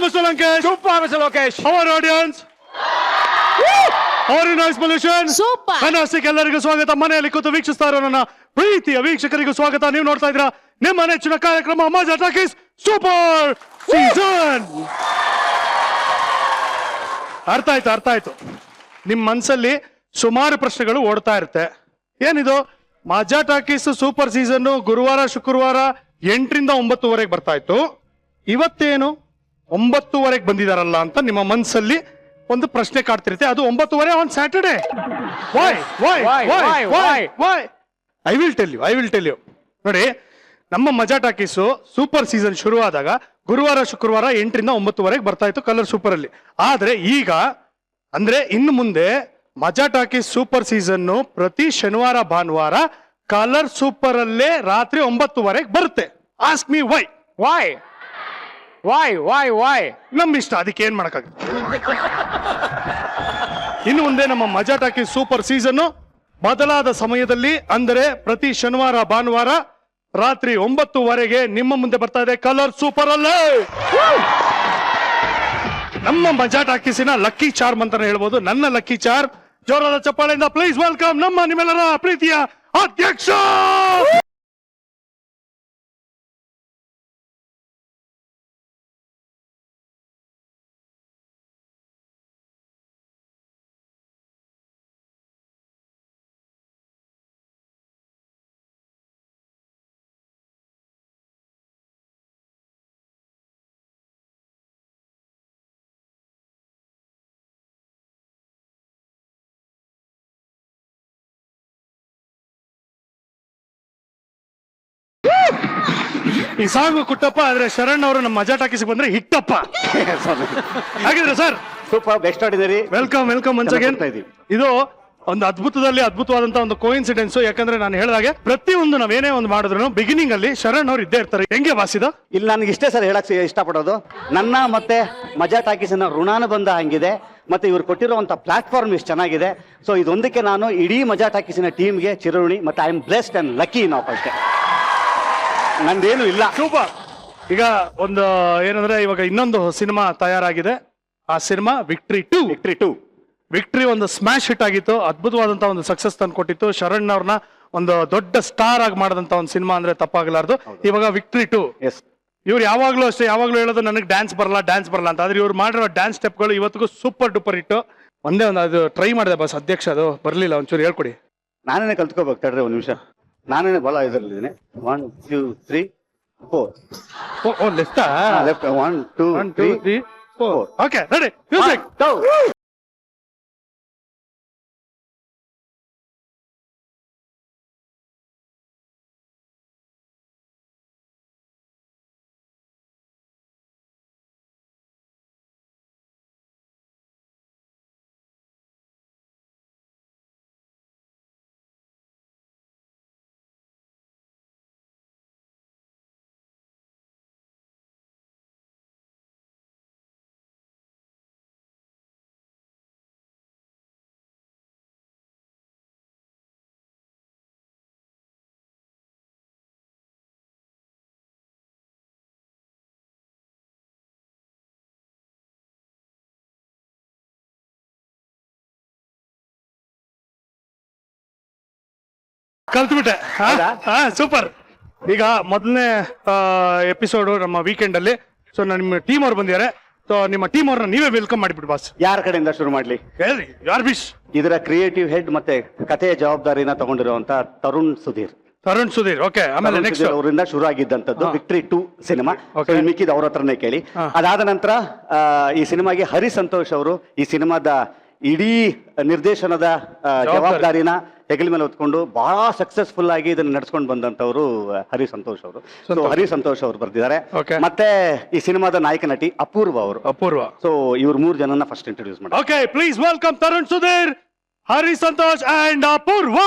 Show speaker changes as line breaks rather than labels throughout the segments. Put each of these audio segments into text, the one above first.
Mr. Lankesh.
Super, Mr. Lokesh.
Our audience. Our noise pollution.
Super.
Fantastic. ಎಲ್ಲರಿಗೂ ಸ್ವಾಗತ. ಮನೆಯಲ್ಲಿ ಕೂತು ವೀಕ್ಷಿಸ್ತಾ ಇರೋ ನನ್ನ ಪ್ರೀತಿಯ ವೀಕ್ಷಕರಿಗೂ ಸ್ವಾಗತ. ನೀವು ನೋಡ್ತಾ ಇದ್ದೀರಾ ನಿಮ್ಮ ನೆಚ್ಚಿನ ಕಾರ್ಯಕ್ರಮ ಮಜಾ ಟಾಕೀಸ್ ಸೂಪರ್ ಸೀಸನ್. ಅರ್ಥ ಆಯ್ತು. ನಿಮ್ಮ ಮನಸ್ಸಲ್ಲಿ ಸುಮಾರು ಪ್ರಶ್ನೆಗಳು ಓಡ್ತಾ ಇರುತ್ತೆ. ಏನಿದು ಮಜಾ ಟಾಕೀಸ್ ಸೂಪರ್ ಸೀಸನ್ ಗುರುವಾರ ಶುಕ್ರವಾರ 8ರಿಂದ 9ವರೆಗೆ ಬರ್ತಾ ಇತ್ತು. ಇವತ್ತೇನು 9ವರೆಗೆ ಬಂದಿದಾರಲ್ಲ ಅಂತ ನಿಮ್ಮ ಮನಸ್ಸಲ್ಲಿ ಒಂದು ಪ್ರಶ್ನೆ ಕಾಡ್ತಿರುತ್ತೆ. ಅದು 9ವರೆ on Saturday. I will tell you. ನೋಡಿ, ನಮ್ಮ ಮಜಾ ಟಾಕೀಸು ಸೂಪರ್ ಸೀಸನ್ ಶುರುವಾದಾಗ ಗುರುವಾರ ಶುಕ್ರವಾರ 8ರಿಂದ 9ವರೆಗೆ ಬರ್ತಾ ಇತ್ತು ಕಲರ್ ಸೂಪರ್ ಅಲ್ಲಿ. ಆದ್ರೆ ಈಗ ಅಂದ್ರೆ ಇನ್ನು ಮುಂದೆ ಮಜಾ ಟಾಕೀಸ್ ಸೂಪರ್ ಸೀಸನ್ ಪ್ರತಿ ಶನಿವಾರ ಭಾನುವಾರ ಕಲರ್ ಸೂಪರ್ ಅಲ್ಲೇ ರಾತ್ರಿ 9ವರೆಗೆ ಬರುತ್ತೆ. Ask me why. ನಮ್ಮ ಇಷ್ಟ, ಅದಕ್ಕೆ ಏನ್ ಮಾಡಕ್ಕಾಗುತ್ತೆ. ಇನ್ನು ಮುಂದೆ ನಮ್ಮ ಮಜಾ ಟಾಕೀಸ್ ಸೂಪರ್ ಸೀಸನ್ ಬದಲಾದ ಸಮಯದಲ್ಲಿ ಅಂದರೆ ಪ್ರತಿ ಶನಿವಾರ ಭಾನುವಾರ ರಾತ್ರಿ 9ವರೆಗೆ ನಿಮ್ಮ ಮುಂದೆ ಬರ್ತಾ ಇದೆ ಕಲರ್ ಸೂಪರ್ ಅಲ್ಲೇ. ನಮ್ಮ ಮಜಾ ಟಾಕೀಸಿನ ಲಕ್ಕಿ ಚಾರ್ಮ್ ಅಂತಾನೆ ಹೇಳ್ಬೋದು. ನನ್ನ ಲಕ್ಕಿ ಚಾರ್ಮ್. ಜೋರಾದ ಚಪ್ಪಾಳೆಯಿಂದ ಪ್ಲೀಸ್ ವೆಲ್ಕಮ್ ನಿಮ್ಮೆಲ್ಲರ ಪ್ರೀತಿಯ ಅಧ್ಯಕ್ಷ. ಈ ಸಾಂಗ್ ಕುಟ್ಟಪ್ಪ, ಆದ್ರೆ ಶರಣ್ ಅವರು ನಮ್ಮ ಮಜಾ ಟಾಕೀಸ್ ಬಂದ್ರೆ ಹಿಟ್ಟಪ್ಪ. ಹಾಗಿದ್ರೆ ಸರ್
ಸೂಪರ್, ಬೆಸ್ಟ್ ಆಡಿದಿರಿ.
Welcome once again. ಇದು ಒಂದು ಅದ್ಭುತವಾದಂತಹ ಒಂದು ಕೋಇನ್ಸಿಡೆನ್ಸ್. ಯಾಕಂದ್ರೆ ನಾನು ಹೇಳಿದಾಗೆ ಪ್ರತಿಯೊಂದು ನಾವೇನೇ ಒಂದು ಮಾಡಿದ್ರು ಬಿಗಿನಿಂಗ್ ಅಲ್ಲಿ ಶರಣ್ ಅವ್ರು ಇದ್ದೇ ಇರ್ತಾರೆ. ಹೆಂಗೆ ಬಾಸಿದ
ಇಲ್ಲಿ ನನಗೆ ಇಷ್ಟೇ ಸರ್ ಹೇಳಕ್ ಇಷ್ಟಪಡೋದು, ನನ್ನ ಮತ್ತೆ ಮಜಾ ಟಾಕೀಸಿನ ಋಣಾನುಬಂಧ ಹಂಗಿದೆ, ಮತ್ತೆ ಇವ್ರು ಕೊಟ್ಟಿರುವಂತ ಪ್ಲಾಟ್ಫಾರ್ಮ್ ಇಷ್ಟು ಚೆನ್ನಾಗಿದೆ. ಸೊ ಇದೊಂದಕ್ಕೆ ನಾನು ಇಡೀ ಮಜಾ ಟಾಕೀಸಿನ ಟೀಮ್ಗೆ ಚಿರಋಣಿ. ಮತ್ತೆ I am blessed and lucky ನಾವು ಅಷ್ಟೇ, ನಂದೇನು ಇಲ್ಲ.
ಸೂಪರ್. ಈಗ ಒಂದು ಏನಂದ್ರೆ ಇವಾಗ ಇನ್ನೊಂದು ಸಿನಿಮಾ ತಯಾರಾಗಿದೆ. ಆ ಸಿನಿಮಾ ವಿಕ್ಟ್ರಿ ಟು. ವಿಕ್ಟ್ರಿ ಒಂದು ಸ್ಮ್ಯಾಶ್ ಹಿಟ್ ಆಗಿತ್ತು. ಅದ್ಭುತವಾದಂತಹ ಒಂದು ಸಕ್ಸಸ್ ತಂದು ಕೊಟ್ಟಿತ್ತು. ಶರಣ್ ಅವ್ರನ್ನ ಒಂದು ದೊಡ್ಡ ಸ್ಟಾರ್ ಆಗಿ ಮಾಡಿದಂತ ಒಂದು ಸಿನಿಮಾ ಅಂದ್ರೆ ತಪ್ಪಾಗಲಾರ್ದು. ಇವಾಗ ವಿಕ್ಟ್ರಿ 2. ಇವ್ರು ಯಾವಾಗ್ಲೂ ಹೇಳೋದು ನನಗೆ ಡ್ಯಾನ್ಸ್ ಬರಲ್ಲ ಅಂತ. ಆದ್ರೆ ಇವ್ರು ಮಾಡಿರೋ ಡ್ಯಾನ್ಸ್ ಸ್ಟೆಪ್ಗಳು ಇವತ್ತಿಗೂ ಸೂಪರ್ ಡೂಪರ್ ಹಿಟ್ಟು. ಒಂದೇ ಒಂದು ಅದು ಟ್ರೈ ಮಾಡಿದೆ ಬಸ್ ಅಧ್ಯಕ್ಷ, ಅದು ಬರ್ಲಿಲ್ಲ. ಒಂಚೂರು ಹೇಳ್ಕೊಡಿ.
ನಾನೇನೆ ಕಲ್ತ್ಕೋಬೇಕು ತಡ್ರಿ ಒಂದ್ ನಿಮಿಷ. ನಾನೇನೆ ಬಲ ಇದರಲ್ಲಿದ್ದೀನಿ. 1 2 3 4.
ಓ ಲೆಫ್ಟ್
1 2 3 4.
Okay ready, music. ಕಲ್ತ್ಬಿಟ್ಟೆ. ಸೂಪರ್. ಈಗ ಮೊದಲನೇ ಎಪಿಸೋಡ್ ನಮ್ಮ ವೀಕೆಂಡ್ ಅಲ್ಲಿ. ಸೊ ನಿಮ್ಮ ಟೀಮ್ ಅವ್ರು ಬಂದಿದ್ದಾರೆ. ಸೊ ನಿಮ್ಮ ಟೀಮ್ ಅವ್ರನ್ನ ನೀವೇ ವೆಲ್ಕಮ್ ಮಾಡಿಬಿಟ್ಟು ಬಾಸ್.
ಯಾರ ಕಡೆಯಿಂದ ಶುರು ಮಾಡ್ಲಿ
ಹೇಳಿ? ಯಾರ್ ಬಿಶ್?
ಇದರ ಕ್ರಿಯೇಟಿವ್ ಹೆಡ್ ಮತ್ತೆ ಕಥೆಯ ಜವಾಬ್ದಾರಿನ ತಗೊಂಡಿರುವಂತ ತರುಣ್ ಸುಧೀರ್.
ಓಕೆ. ಆಮೇಲೆ ನೆಕ್ಸ್ಟ್
ಅವರಿಂದ ಶುರು ಆಗಿದ್ದಂತದ್ದು ವಿಕ್ಟ್ರಿ 2 ಸಿನಿಮಾ. ಮಿಕ್ಕಿದ ಅವ್ರ ಹತ್ರನೇ ಕೇಳಿ. ಅದಾದ ನಂತರ ಈ ಸಿನಿಮಾಗೆ ಹರಿ ಸಂತೋಷ್ ಅವರು ಈ ಸಿನಿಮಾದ ಇಡೀ ನಿರ್ದೇಶನದ ಜವಾಬ್ದಾರಿನ ಹೆಗಲ ಮೇಲೆ ಹೊತ್ಕೊಂಡು ಬಹಳ ಸಕ್ಸಸ್ಫುಲ್ ಆಗಿ ಇದನ್ನ ನಡ್ಸ್ಕೊಂಡು ಬಂದಂತವರು ಹರಿ ಸಂತೋಷ್ ಅವರು. ಹರಿ ಸಂತೋಷ್ ಅವರು ಬರ್ತಿದ್ದಾರೆ. ಮತ್ತೆ ಈ ಸಿನಿಮಾದ ನಾಯಕ ನಟಿ ಅಪೂರ್ವ ಅವರು. ಸೊ ಇವ್ರು 3 ಜನನ ಫಸ್ಟ್ ಇಂಟ್ರೊಡ್ಯೂಸ್ ಮಾಡಿ.
Okay, please welcome Tarun Sudhir, Hari Santosh and Apoorva.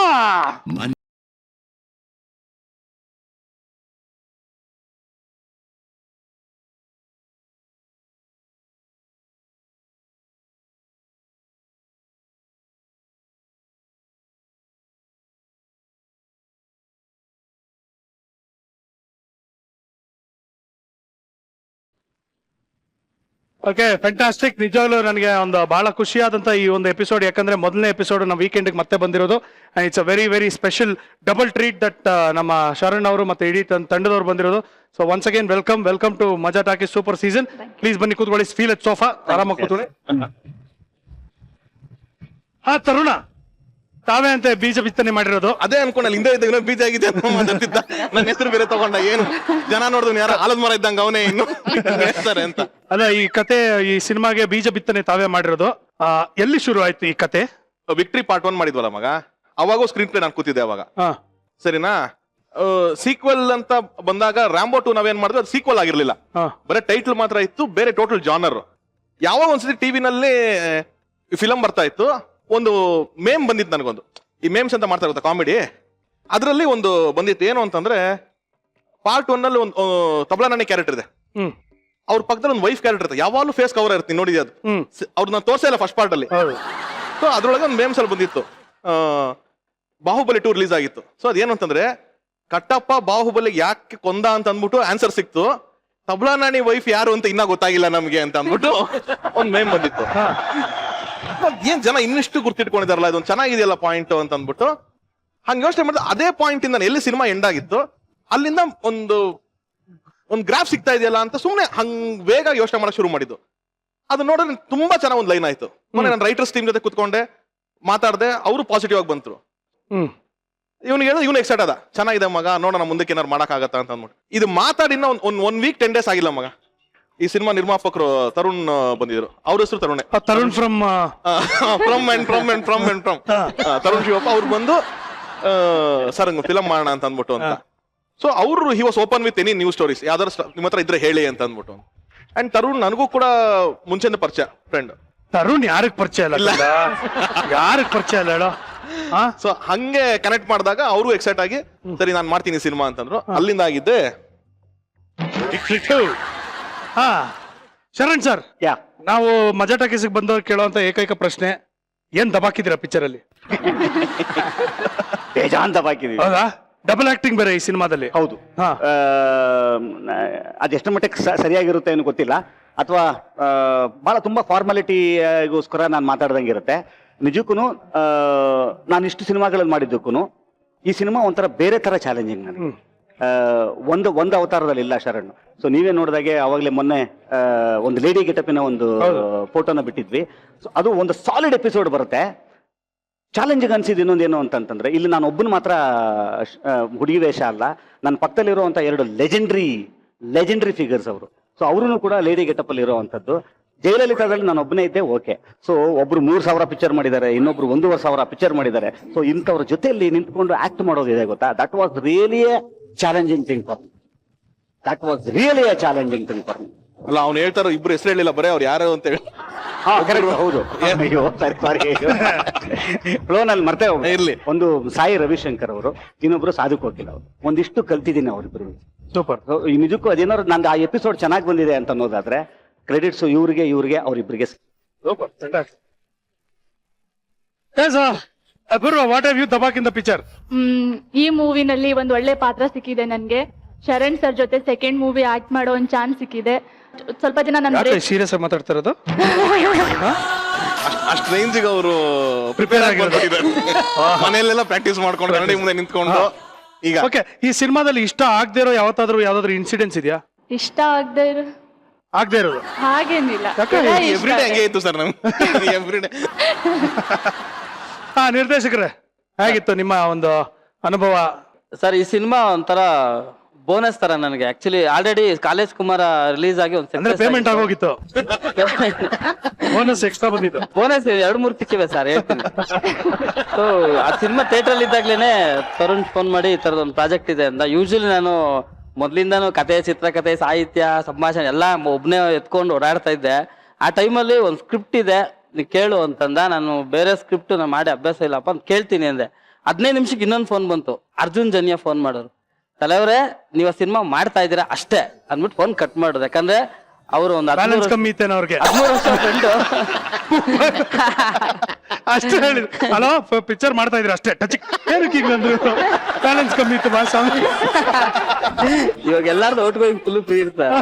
Okay fantastic. ನಿಜವಾಗ್ಲೂ ನನಗೆ ಒಂದು ಬಹಳ ಖುಷಿಯಾದಂತ ಈ ಒಂದು ಎಪಿಸೋಡ್, ಯಾಕಂದ್ರೆ ಮೊದಲನೇ ಎಪಿಸೋಡ್ ನಮ್ಮ ವೀಕೆಂಡ್ ಮತ್ತೆ ಬಂದಿರೋದು. It's a very very special double treat that ನಮ್ಮ ಶರಣ್ ಅವರು ಮತ್ತೆ ಇಡೀ ತಂಡದವ್ರು ಬಂದಿರೋದು. So once again welcome to Majaa talkies super season. Please ಬನ್ನಿ ಕೂತ್ಕೊಳ್ಳಿ, ಫೀಲ್ ಅಟ್ ಸೋಫಾ, ಆರಾಮಾಗಿ ಕೂತ್ಕೊಳ್ಳಿ. ಹಾ ತರುಣ, ತಾವೇ ಅಂತ ಬೀಜ ಬಿತ್ತನೆ ಮಾಡಿರೋದು?
ಅದೇ ಅನ್ಕೊಂಡಲ್ಲ, ಹಿಂದೆ ಇದ್ದಾಗ ಬೀಜ ಆಗಿದೆ ಅಂತ ಮಾತಾಡ್ತಿದ್ದ. ನನ್ನ ಹೆಸರು ಬೇರೆ ತಗೊಂಡ, ಏನು ಜನ ನೋಡಿದ್ರು ಯಾರು ಆಲದ ಮರ ಇದ್ದಂಗ ಅವನೇ ಇನ್ನು ಹೇಳ್ತಾರೆ ಅಂತ.
ಅಲ್ಲ, ಈ ಕತೆ, ಈ ಸಿನಿಮಾಗೆ ಬೀಜ ಬಿತ್ತನೆ ತಾವೇ ಮಾಡಿರೋದು. ಎಲ್ಲಿ ಶುರು ಆಯ್ತು ಈ ಕತೆ?
ವಿಕ್ಟ್ರಿ ಪಾರ್ಟ್ 1 ಮಾಡಿದ್ವಲ್ಲ ಮಗ, ಅವಾಗ ಸ್ಕ್ರೀನ್ ಪ್ಲೇ ನಾನು ಕೂತಿದ್ದೆ ಅವಾಗ, ಸರಿನಾ. ಸೀಕ್ವೆಲ್ ಅಂತ ಬಂದಾಗ ರ್ಯಾಂಬೋ 2 ನಾವೇನ್ ಮಾಡಿದ್ವಿ, ಅದು ಸೀಕ್ವೆಲ್ ಆಗಿರ್ಲಿಲ್ಲ, ಬರೀ ಟೈಟ್ಲ್ ಮಾತ್ರ ಇತ್ತು, ಬೇರೆ ಟೋಟಲ್ ಜಾನರ್. ಯಾವಾಗ ಒಂದ್ಸತಿ ಟಿವಿನಲ್ಲಿ ಫಿಲಂ ಬರ್ತಾ ಇತ್ತು, ಒಂದು ಮೇಮ್ ಬಂದಿತ್ತು ನನಗೊಂದು, ಈ ಮೇಮ್ಸ್ ಅಂತ ಮಾಡ್ತಾ ಗೊತ್ತಾ ಕಾಮಿಡಿ, ಅದರಲ್ಲಿ ಒಂದು ಬಂದಿತ್ತು. ಏನು ಅಂತಂದ್ರೆ ಪಾರ್ಟ್ 1 ನಲ್ಲಿ ಒಂದು ತಬಲಾ ನಾನಿ ಕ್ಯಾರೆಕ್ಟರ್ ಇದೆ, ಅವ್ರ ಪಕ್ಕದಲ್ಲಿ ಒಂದು ವೈಫ್ ಕ್ಯಾರೆಕ್ಟರ್ ಇರುತ್ತೆ, ಯಾವಾಗಲೂ ಫೇಸ್ ಕವರ್ ಇರ್ತೀನಿ ನೋಡಿದ್ದೆ. ಅದು ಅವ್ರನ್ನ ತೋರ್ಸೇ ಇಲ್ಲ ಫಸ್ಟ್ ಪಾರ್ಟ್ ಅಲ್ಲಿ. ಸೊ ಅದ್ರೊಳಗೆ ಒಂದು ಮೇಮ್ಸ್ ಅಲ್ಲಿ ಬಂದಿತ್ತು, ಬಾಹುಬಲಿ 2 ರಿಲೀಸ್ ಆಗಿತ್ತು. ಸೊ ಅದೇನು ಅಂತಂದ್ರೆ, ಕಟ್ಟಪ್ಪ ಬಾಹುಬಲಿ ಯಾಕೆ ಕೊಂದ ಅಂತ ಅಂದ್ಬಿಟ್ಟು ಆನ್ಸರ್ ಸಿಕ್ತು, ತಬಲಾ ನಾನಿ ವೈಫ್ ಯಾರು ಅಂತ ಇನ್ನ ಗೊತ್ತಾಗಿಲ್ಲ ನಮ್ಗೆ ಅಂತ ಅಂದ್ಬಿಟ್ಟು ಒಂದು ಮೇಮ್ ಬಂದಿತ್ತು. ಏನ್ ಜನ ಇನ್ನಿಷ್ಟು ಗುರ್ತಿಟ್ಕೊಂಡಿದಾರಲ್ಲ, ಇದೊಂದು ಚೆನ್ನಾಗಿದೆಯಲ್ಲ ಪಾಯಿಂಟ್ ಅಂತ ಅಂದ್ಬಿಟ್ಟು ಹಂಗ ಯೋಚನೆ ಮಾಡಿದ್ರೆ, ಅದೇ ಪಾಯಿಂಟ್ ಇಂದ ಎಲ್ಲಿ ಸಿನಿಮಾ ಎಂಡ್ ಆಗಿತ್ತು ಅಲ್ಲಿಂದ ಒಂದು ಗ್ರಾಫ್ ಸಿಗ್ತಾ ಇದೆಯಲ್ಲ ಅಂತ ಸುಮ್ನೆ ಹಂಗ್ ಬೇಗ ಯೋಚನೆ ಮಾಡಕ್ ಶುರು ಮಾಡಿದ್ದು. ಅದು ನೋಡಿದ್ರೆ ತುಂಬಾ ಚೆನ್ನಾಗಿ ಒಂದು ಲೈನ್ ಆಯ್ತು. ಮೊನ್ನೆ ನಾನು ರೈಟರ್ಸ್ ಟೀಮ್ ಜೊತೆ ಕುತ್ಕೊಂಡೆ ಮಾತಾಡ್ದೆ, ಅವರು ಪಾಸಿಟಿವ್ ಆಗಿ ಬಂದ್ರು. ಇವ್ನಿಗೆ ಹೇಳಿದ್ರೆ ಇವ್ನು ಎಕ್ಸೈಟ್ ಅದ, ಚೆನ್ನಾಗಿದೆ ಮಗ, ನೋಡೋಣ ಮುಂದಕ್ಕೆ ಏನಾರು ಮಾಡಕ್ ಆಗತ್ತಾ ಅಂತ ಅಂದ್ಬಿಟ್ಟು. ಇದು ಮಾತಾಡಿನ ಒನ್ ವೀಕ್ 10 days ಆಗಿಲ್ಲ ಮಗ. ಈ ಸಿನಿಮಾ ನಿರ್ಮಾಪಕರು ತರುಣ್ ಬಂದಿದ್ರು, ಅವ್ರ ಹೆಸರು ತರುಣ್
ಫ್ರಮ್
ತರುಣ್ ಶಿವಪ್ಪ. ಅವ್ರು ಬಂದು ಸರ್ ಫಿಲಂ ಮಾಡೋಣ ಅಂತ ಅಂದ್ಬಿಟ್ಟು ಅಂತ. ಸೊ ಅವರು he was open with any new stories, ಯಾವ್ದಾದ್ರು ನಿಮ್ಮ ಹತ್ರ ಇದ್ರೆ ಹೇಳಿ ಅಂತ ಅಂದ್ಬಿಟ್ಟು. ಅಂಡ್ ತರುಣ್ ನನಗೂ ಕೂಡ ಮುಂಚೆನೆ ಪರಿಚಯ, ಫ್ರೆಂಡ್.
ತರುಣ್ ಯಾರಿಗ್ ಪರಿಚಯ ಇಲ್ಲ, ಯಾರಿಗ್ ಪರಿಚಯ ಇಲ್ಲ ಹೇಳೋ.
ಸೊ ಹಂಗೆ ಕನೆಕ್ಟ್ ಮಾಡಿದಾಗ ಅವರು ಎಕ್ಸೈಟ್ ಆಗಿ ಸರಿ ನಾನು ಮಾಡ್ತೀನಿ ಸಿನಿಮಾ ಅಂತಂದ್ರು. ಅಲ್ಲಿಂದ ಆಗಿದ್ದೆ
ಶರಣ್ ಸರ್,
ಯಾ,
ನಾವು ಮಜಾ ಟಾಕೀಸ್ಗೆ ಬಂದವ್ರು ಕೇಳುವಂತ ಏಕೈಕ ಪ್ರಶ್ನೆ, ಏನ್ ದಬಾಕಿದ್ದೀರಾ ಪಿಕ್ಚರ್ ಅಲ್ಲಿ?
ಬೇಜಾನ್ ದಬಾಕಿದೀವಿ.
ಹೌದಾ? ಡಬಲ್ ಆಕ್ಟಿಂಗ್ ಬೇರೆ ಈ ಸಿನಿಮಾದಲ್ಲಿ.
ಹೌದು. ಅದೆಷ್ಟು ಮಟ್ಟಕ್ಕೆ ಸರಿಯಾಗಿರುತ್ತೆ ಏನು ಗೊತ್ತಿಲ್ಲ, ಅಥವಾ ಬಹಳ ತುಂಬಾ ಫಾರ್ಮಾಲಿಟಿಗೋಸ್ಕರ ನಾನು ಮಾತಾಡ್ದಂಗಿರುತ್ತೆ. ನಿಜಕ್ಕೂ ನಾನು ಇಷ್ಟು ಸಿನಿಮಾಗಳಲ್ಲಿ ಮಾಡಿದ್ದಕ್ಕೂ ಈ ಸಿನಿಮಾ ಒಂಥರ ಬೇರೆ ತರ ಚಾಲೆಂಜಿಂಗ್ ನನಗೆ. ಒಂದು ಅವತಾರದಲ್ಲಿ ಇಲ್ಲ ಶರಣ್. ಸೊ ನೀವೇ ನೋಡಿದಾಗೆ ಅವಾಗಲೇ ಮೊನ್ನೆ ಒಂದು ಲೇಡಿ ಗೆಟಪಿನ ಒಂದು ಫೋಟೋನ ಬಿಟ್ಟಿದ್ವಿ. ಸೊ ಅದು ಒಂದು ಸಾಲಿಡ್ ಎಪಿಸೋಡ್ ಬರುತ್ತೆ. ಚಾಲೆಂಜಿಂಗ್ ಅನ್ಸಿದ್ದು ಇನ್ನೊಂದೇನು ಅಂತಂತಂದ್ರೆ, ಇಲ್ಲಿ ನಾನು ಒಬ್ಬನ ಮಾತ್ರ ಹುಡುಗಿ ವೇಷ ಅಲ್ಲ, ನನ್ನ ಪಕ್ಕದಲ್ಲಿರುವಂಥ 2 ಲೆಜೆಂಡ್ರಿ ಫಿಗರ್ಸ್ ಅವರು. ಸೊ ಅವರು ಕೂಡ ಲೇಡಿ ಗೆಟಪ್ ಅಲ್ಲಿ ಇರುವಂತದ್ದು. ಜಯಲಲಿತಾದಲ್ಲಿ ನಾನು ಒಬ್ಬನೇ ಇದ್ದೆ, ಓಕೆ. ಸೊ ಒಬ್ರು 3,000 ಪಿಕ್ಚರ್ ಮಾಡಿದ್ದಾರೆ, ಇನ್ನೊಬ್ರು 1,500 ಪಿಕ್ಚರ್ ಮಾಡಿದ್ದಾರೆ. ಸೊ ಇಂಥವ್ರ ಜೊತೆಯಲ್ಲಿ ನಿಂತ್ಕೊಂಡು ಆಕ್ಟ್ ಮಾಡೋದಿದೆ ಗೊತ್ತಾ, that was really A challenging thing for me.
ಅಲ್ಲ, ಅವ್ನು ಹೇಳ್ತಾರೋ ಇಬ್ರು ಹೆಸರು ಹೇಳಿಲ್ಲ, ಬರೇ ಅವ್ರು ಯಾರು ಅಂತ ಹೇಳಿ.
ಹೌದು, ಅಯ್ಯೋ ಸಾರಿ ಫ್ಲೋನಲ್ಲಿ ಮರ್ತೇ ಹೋಗಿ.
ಇರ್ಲಿ.
ಒಂದು ಸಾಯಿ ರವಿಶಂಕರ್ ಅವರು, ಇನ್ನೊಬ್ರು ಸಾಧು ಕೋಕಿಲ್ ಅವರು. ಒಂದಿಷ್ಟು ಕಲ್ತಿದ್ದೀನಿ ಅವ್ರಿಬ್ರು.
ಸೂಪರ್.
ನಿಜಕ್ಕೂ ಅದೇನಾದ್ರು ನಂದು ಆ ಎಪಿಸೋಡ್ ಚೆನ್ನಾಗಿ ಬಂದಿದೆ ಅಂತ ಅನ್ನೋದಾದ್ರೆ ಕ್ರೆಡಿಟ್ಸ್ ಇವ್ರಿಗೆ ಅವ್ರಿಬ್ರಿಗೆ.
ವಾಟ್ ಹ್ಯಾವ್ ಯು ದಬಾಕ್ ಇನ್ ದ ಪಿಕ್ಚರ್?
ಈ ಮೂವಿನಲ್ಲಿ ಒಂದು ಒಳ್ಳೆ ಪಾತ್ರ ಸಿಕ್ಕಿದೆ ನನ್ಗೆ. ಶರಣ್ ಸರ್ ಜೊತೆ ಸೆಕೆಂಡ್ ಮೂವಿ ಆಕ್ಟ್ ಮಾಡೋ ಒಂದು ಚಾನ್ಸ್ ಸಿಕ್ಕಿದೆ. ಸ್ವಲ್ಪ ದಿನ ನನ್ನ
ಸೀರಿಯಸ್ ಆಗಿ ಮಾತಾಡ್ತಾ ಇರೋದು,
ಅಷ್ಟು ರೇಂಜಿಗೆ ಅವರು ಪ್ರಿಪೇರ್ ಆಗಿದ್ದಾರೆ. ಮನೆಯಲ್ಲೆಲ್ಲ ಪ್ರಾಕ್ಟೀಸ್ ಮಾಡ್ಕೊಂಡು ಕನ್ನಡಿ ಮುಂದೆ ನಿಂತ್ಕೊಂಡು. ಈಗ
ಓಕೆ, ಈ ಸಿನಿಮಾದಲ್ಲಿ ಇಷ್ಟ ಆಗದೆ ಇರೋ ಯಾವ್ದಾದ್ರು ಇನ್ಸಿಡೆನ್ಸ್ ಇದೆಯಾ?
ಇಷ್ಟ ಆಗದೆ
ಇರೋದು
ಹಾಗೇನಿಲ್ಲ,
ಎವ್ರಿಡೇ ಹಂಗೆ ಇತ್ತು ಸರ್ ನಮ್ಗೆ ಎವ್ರಿಡೇ.
ನಿರ್ದೇಶಕರೇ, ಹೇಗಿತ್ತು ನಿಮ್ಮ ಒಂದು ಅನುಭವ?
ಸರ್, ಈ ಸಿನಿಮಾ ಒಂಥರ ಬೋನಸ್ ತರ ನನಗೆ. Actually already college Kumar release ಆಗಿ
ಅಂದ್ರೆ ಪೇಮೆಂಟ್ ಆಗೋಗಿತ್ತು, ಬೋನಸ್ ಎಕ್ಸ್ಟ್ರಾ ಬಂದಿತ್ತು.
ಬೋನಸ್ 2-3 ಸಿಕ್ಕಿವೆ ಸರ್, ಹೇಳ್ತೀನಿ. ಸೊ ಆ ಸಿನಿಮಾ ಥಿಯೇಟರ್ ಅಲ್ಲಿ ಇದ್ದಾಗ್ಲೇನೆ ತರುಣ್ ಫೋನ್ ಮಾಡಿ ಈ ತರದ ಒಂದು ಪ್ರಾಜೆಕ್ಟ್ ಇದೆ ಅಂತ. ಯೂಶಲಿ ನಾನು ಮೊದ್ಲಿಂದಾನು ಕತೆ, ಚಿತ್ರಕಥೆ, ಸಾಹಿತ್ಯ, ಸಂಭಾಷಣೆ ಎಲ್ಲ ಒಬ್ನೇ ಎತ್ಕೊಂಡು ಓಡಾಡ್ತಾ ಇದ್ದೆ. ಆ ಟೈಮಲ್ಲಿ ಒಂದು ಸ್ಕ್ರಿಪ್ಟ್ ಇದೆ, ನೀ ಕೇಳು ಅಂತಂದ. ನಾನು ಬೇರೆ ಸ್ಕ್ರಿಪ್ಟ್ ನಾನು ಮಾಡಿ ಅಭ್ಯಾಸ ಇಲ್ಲಪ್ಪ ಅಂತ ಕೇಳ್ತೀನಿ ಅಂದೆ. 15 ನಿಮಿಷಕ್ಕೆ ಇನ್ನೊಂದು ಫೋನ್ ಬಂತು, ಅರ್ಜುನ್ ಜನ್ಯ ಫೋನ್ ಮಾಡೋರು. ತಲೆಯವರೇ, ನೀವು ಸಿನಿಮಾ ಮಾಡ್ತಾ ಇದ್ದೀರಾ ಅಷ್ಟೇ ಅಂದ್ಬಿಟ್ಟು ಫೋನ್ ಕಟ್ ಮಾಡೋದು. ಯಾಕಂದ್ರೆ ಅವರು ಒಂದು 13 ವರ್ಷ ಫ್ರೆಂಡು.
ಅಷ್ಟೇ ಹೇಳಿದ್ರು, ಹಲೋ ಪಿಕ್ಚರ್ ಮಾಡ್ತಾ ಇದ್ರ ಅಷ್ಟೇ, ಟಚ್ ಏನಕ್ಕೆ ಬ್ಯಾಲೆನ್ಸ್ ಕಮ್ಮಿ ಇತ್ತು ಬಾ ಸ್ವಾಮಿ.
ಇವಾಗ ಎಲ್ಲಾರ್ದು ಔಟ್ಗೋಯಿಂಗ್ ಫುಲ್ ಫ್ರೀ ಇರ್ತಾರೆ.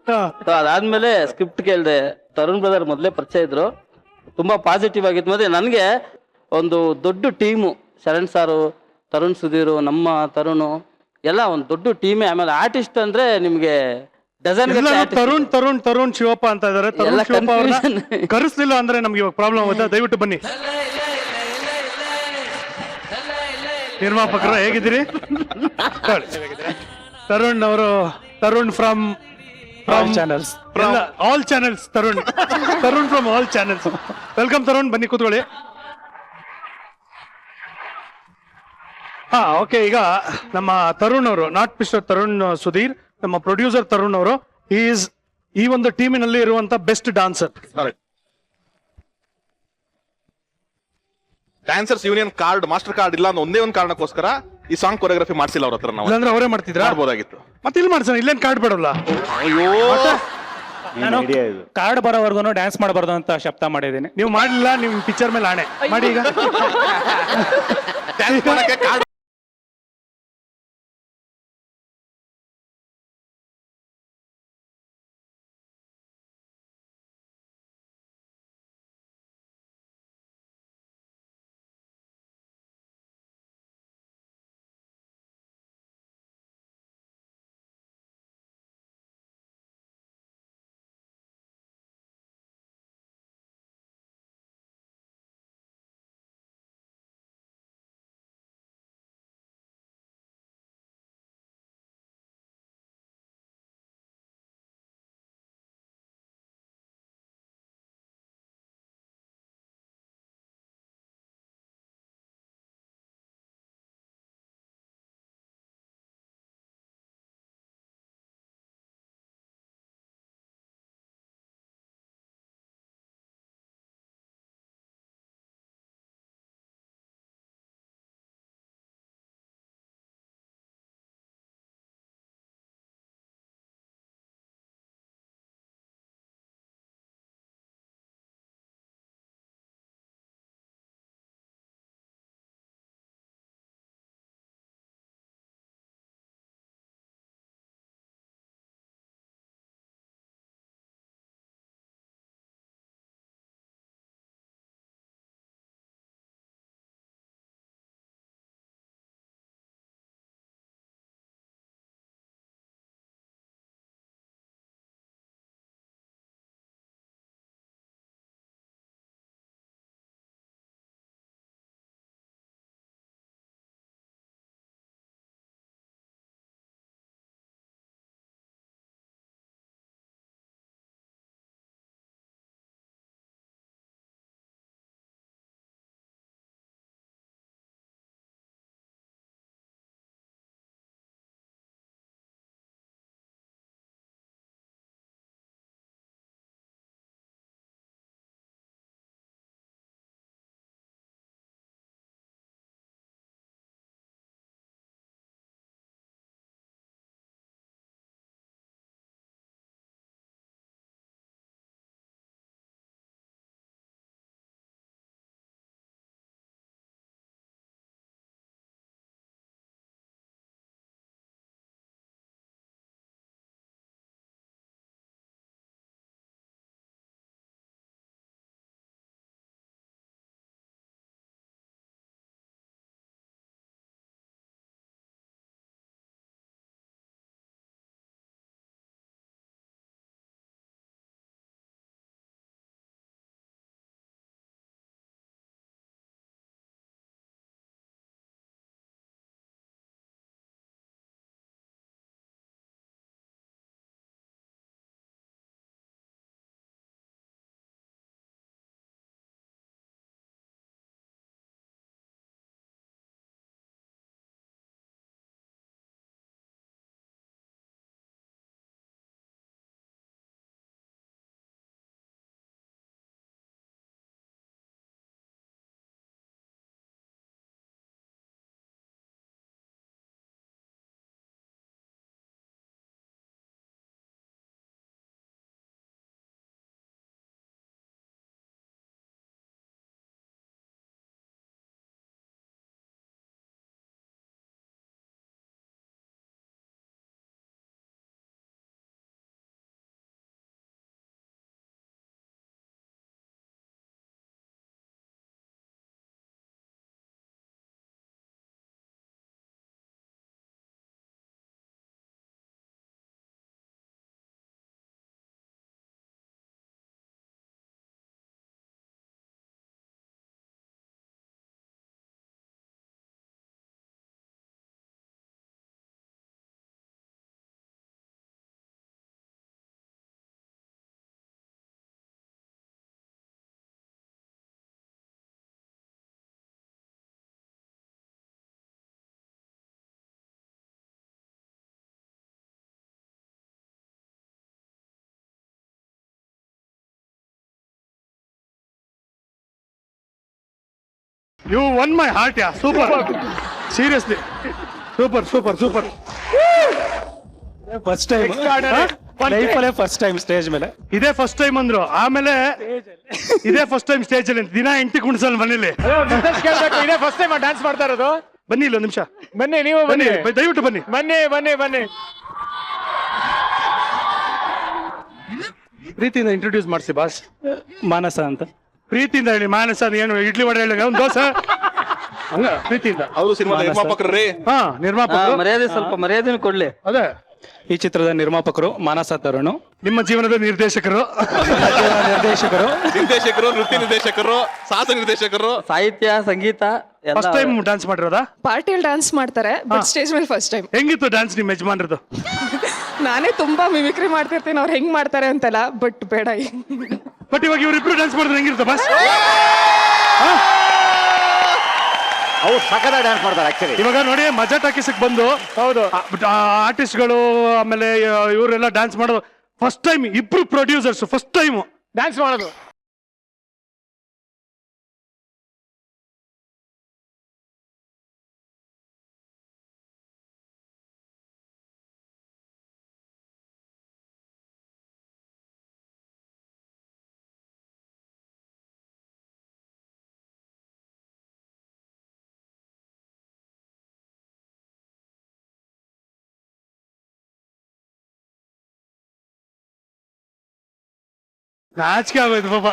ಸೊ ಅದಾದ್ಮೇಲೆ ಸ್ಕ್ರಿಪ್ಟ್ ಕೇಳಿದೆ. ತರುಣ್ ಬ್ರದರ್ ಮೊದಲೇ ಪರಿಚಯ ಇದ್ರು, ತುಂಬಾ ಪಾಸಿಟಿವ್ ಆಗಿತ್ತು. ಮತ್ತೆ ನನಗೆ ಒಂದು ದೊಡ್ಡ ಟೀಮು, ಶರಣ್ ಸಾರು, ತರುಣ್ ಸುಧೀರು, ನಮ್ಮ ತರುಣ್ ಎಲ್ಲ ಒಂದು ದೊಡ್ಡ ಟೀಮೇ. ಆಮೇಲೆ ಆರ್ಟಿಸ್ಟ್ ಅಂದ್ರೆ ನಿಮ್ಗೆ ಡಜನ್
ತರುಣ್ ತರುಣ್ ತರುಣ್ ಶಿವಪ್ಪ ಅಂತ ಇದಾರೆ. ತರುಣ್
ಎಲ್ಲ
ಶಿವಪ್ಪ ಅವ್ರನ್ನ
confusion.
ಕರೆಸ್ಲಿಲ್ಲ ಅಂದ್ರೆ ನಮ್ಗೆ ಇವಾಗ ಪ್ರಾಬ್ಲಮ್ ಆಗುತ್ತೆ. ದಯವಿಟ್ಟು ಬನ್ನಿ. ನಿರ್ಮಾಪಕರು ಹೇಗಿದ್ದೀರಿ? ತರುಣ್ ಅವರು, Tarun from
channels
all channels. Tarun Tarun from all channels. Welcome Tarun, ಬನ್ನಿ ಕೂತ್ಕೊಳ್ಳಿ. ಹಾ ಓಕೆ. ಈಗ ನಮ್ಮ ತರುಣ್ ಅವರು, ನಾಟ್ ಮಿಸ್ಟರ್ ತರುಣ್ ಸುಧೀರ್, ನಮ್ಮ ಪ್ರೊಡ್ಯೂಸರ್ ತರುಣ್ ಅವರು, ಈಸ್ ಈ ಒಂದು ಟೀಮಿನಲ್ಲಿ ಇರುವಂತ best dancer.
Dancers union card, master card ಇಲ್ಲ ಅನ್ನೋ ಒಂದೇ ಒಂದು ಕಾರಣಕ್ಕೋಸ್ಕರ ಈ ಸಾಂಗ್ ಕೊರಿಯೋಗ್ರಫಿ ಮಾಡ್ಸಿಲ್ಲ ಅವ್ರ ಹತ್ರ. ನಾವು
ಇಲ್ಲಾಂದ್ರೆ ಅವರೇ ಮಾಡ್ತಿದ್ರ
ಮಾಡ್ಬೋದಾಗಿತ್ತು.
ಮತ್ತೆ ಇಲ್ಲಿ ಮಾಡ್ಸೋಣ, ಇಲ್ಲೇನ್ ಕಾರ್ಡ್ ಬೇಡಲ್ಲ.
ಅಯ್ಯೋ,
ಏನ್ idea ಇದು?
ಕಾರ್ಡ್ ಬರೋವರೆಗೂ ಡ್ಯಾನ್ಸ್ ಮಾಡಬಾರ್ದು ಅಂತ ಶಬ್ದ ಮಾಡಿದ್ದೀನಿ.
ನೀವು ಮಾಡ್ಲಿಲ್ಲ, ನಿಮ್ ಪಿಕ್ಚರ್ ಮೇಲೆ ಆಣೆ ಮಾಡಿ ಈಗ.
ಡ್ಯಾನ್ಸ್ ಮಾಡಕ್ಕೆ ಕಾರ್ಡ್
you won my heart yeah super seriously super super super
first time ಲೈಫಲ್ಲೇ ಫಸ್ಟ್ ಟೈಮ್ ಸ್ಟೇಜ್ ಮೇಲೆ.
ಇದೇ ಫಸ್ಟ್ ಟೈಮ್ ಅಂದ್ರು, ಆಮೇಲೆ ಇದೇ ಫಸ್ಟ್ ಟೈಮ್ ಸ್ಟೇಜ್ ಅಲ್ಲಿ ದಿನ ಎಂಟಿ ಕುಣಿಸಲ್ ಮನೇಲಿ.
ಇದೇ ಫಸ್ಟ್ ಟೈಮ್ ಡ್ಯಾನ್ಸ್ ಮಾಡ್ತಾ ಇರೋದು.
ಬನ್ನಿ ಇಲ್ಲ ನಿಮಿಷ,
ಬನ್ನಿ ನೀವು
ಬನ್ನಿ
ಬನ್ನಿ
ದಯವಿಟ್ಟು ಬನ್ನಿ.
ಬನ್ನಿ ಬನ್ನಿ ಬನ್ನಿ.
ಪ್ರೀತಿಯಿಂದ ಇಂಟ್ರೊಡ್ಯೂಸ್ ಮಾಡಿಸಿ ಬಾಸ್.
ಮಾನಸ ಅಂತ.
ಪ್ರೀತಿಯಿಂದ ಹೇಳಿ. ಮಾನಸ ಏನು ಇಡ್ಲಿ ವಡೆ ಹೇಳಿ ಒಂದು ದೋಸೆ ಹಂಗ ಪ್ರೀತಿಯಿಂದ.
ಅವರು ಸಿನಿಮಾ ನಿರ್ಮಾಪಕರೇ.
ಹಾ ನಿರ್ಮಾಪಕ
ಮರ್ಯಾದೆ ಸ್ವಲ್ಪ ಮರ್ಯಾದೆನೂ ಕೊಡ್ಲಿ.
ಅದೇ
ಈ ಚಿತ್ರದ ನಿರ್ಮಾಪಕರು ಮಾನಸ ತರುಣ್.
ನಿಮ್ಮ ಜೀವನದ ನಿರ್ದೇಶಕರು.
ನಿರ್ದೇಶಕರು,
ನಿರ್ದೇಶಕರು, ನೃತ್ಯ ನಿರ್ದೇಶಕರು, ಸಾಹಸ ನಿರ್ದೇಶಕರು,
ಸಾಹಿತ್ಯ, ಸಂಗೀತ ಎಲ್ಲ
ಫಸ್ಟ್ ಟೈಮ್ ಡ್ಯಾನ್ಸ್ ಮಾಡಿರೋದಾ?
ಪಾರ್ಟಿಯಲ್ಲಿ ಡ್ಯಾನ್ಸ್ ಮಾಡ್ತಾರೆ ಬಟ್ ಸ್ಟೇಜ್ ಮೇಲೆ ಫಸ್ಟ್ ಟೈಮ್.
ಹೆಂಗಿತ್ತು ಡ್ಯಾನ್ಸ್ ನಿಮ್ಮ ಯಜಮಾನ್ರದ್ದು?
ನಾನೇ ತುಂಬಾ ಮಿಮಿಕ್ರಿ ಮಾಡ್ತಿರ್ತೀನಿ ಅವ್ರು ಹೆಂಗ್ ಮಾಡ್ತಾರೆ ಅಂತೆಲ್ಲ, ಬಟ್ ಬೇಡ.
ಬಟ್ ಇವಾಗ ಇವರಿಬ್ರು ಡ್ಯಾನ್ಸ್ ಮಾಡಿದ್ರೆ ಹೆಂಗಿರುತ್ತೆ ಬಾಸ್?
ಅವ್ರು ಸಖತ್ ಡ್ಯಾನ್ಸ್ ಮಾಡ್ತಾರೆ ಆಕ್ಚುಲಿ.
ಇವಾಗ ನೋಡಿ ಮಜಾ ಟಾಕೀಸ್ಗೆ ಬಂದು
ಹೌದು
ಆರ್ಟಿಸ್ಟ್ಗಳು ಆಮೇಲೆ ಇವರೆಲ್ಲ ಡ್ಯಾನ್ಸ್ ಮಾಡೋದು ಫಸ್ಟ್ ಟೈಮ್. ಇಬ್ರು ಪ್ರೊಡ್ಯೂಸರ್ಸ್ ಫಸ್ಟ್ ಟೈಮ್
ಡ್ಯಾನ್ಸ್ ಮಾಡೋದು.
ನಾಚಿಕೆ ಆಗೋಯ್ತು ಪಾಪ.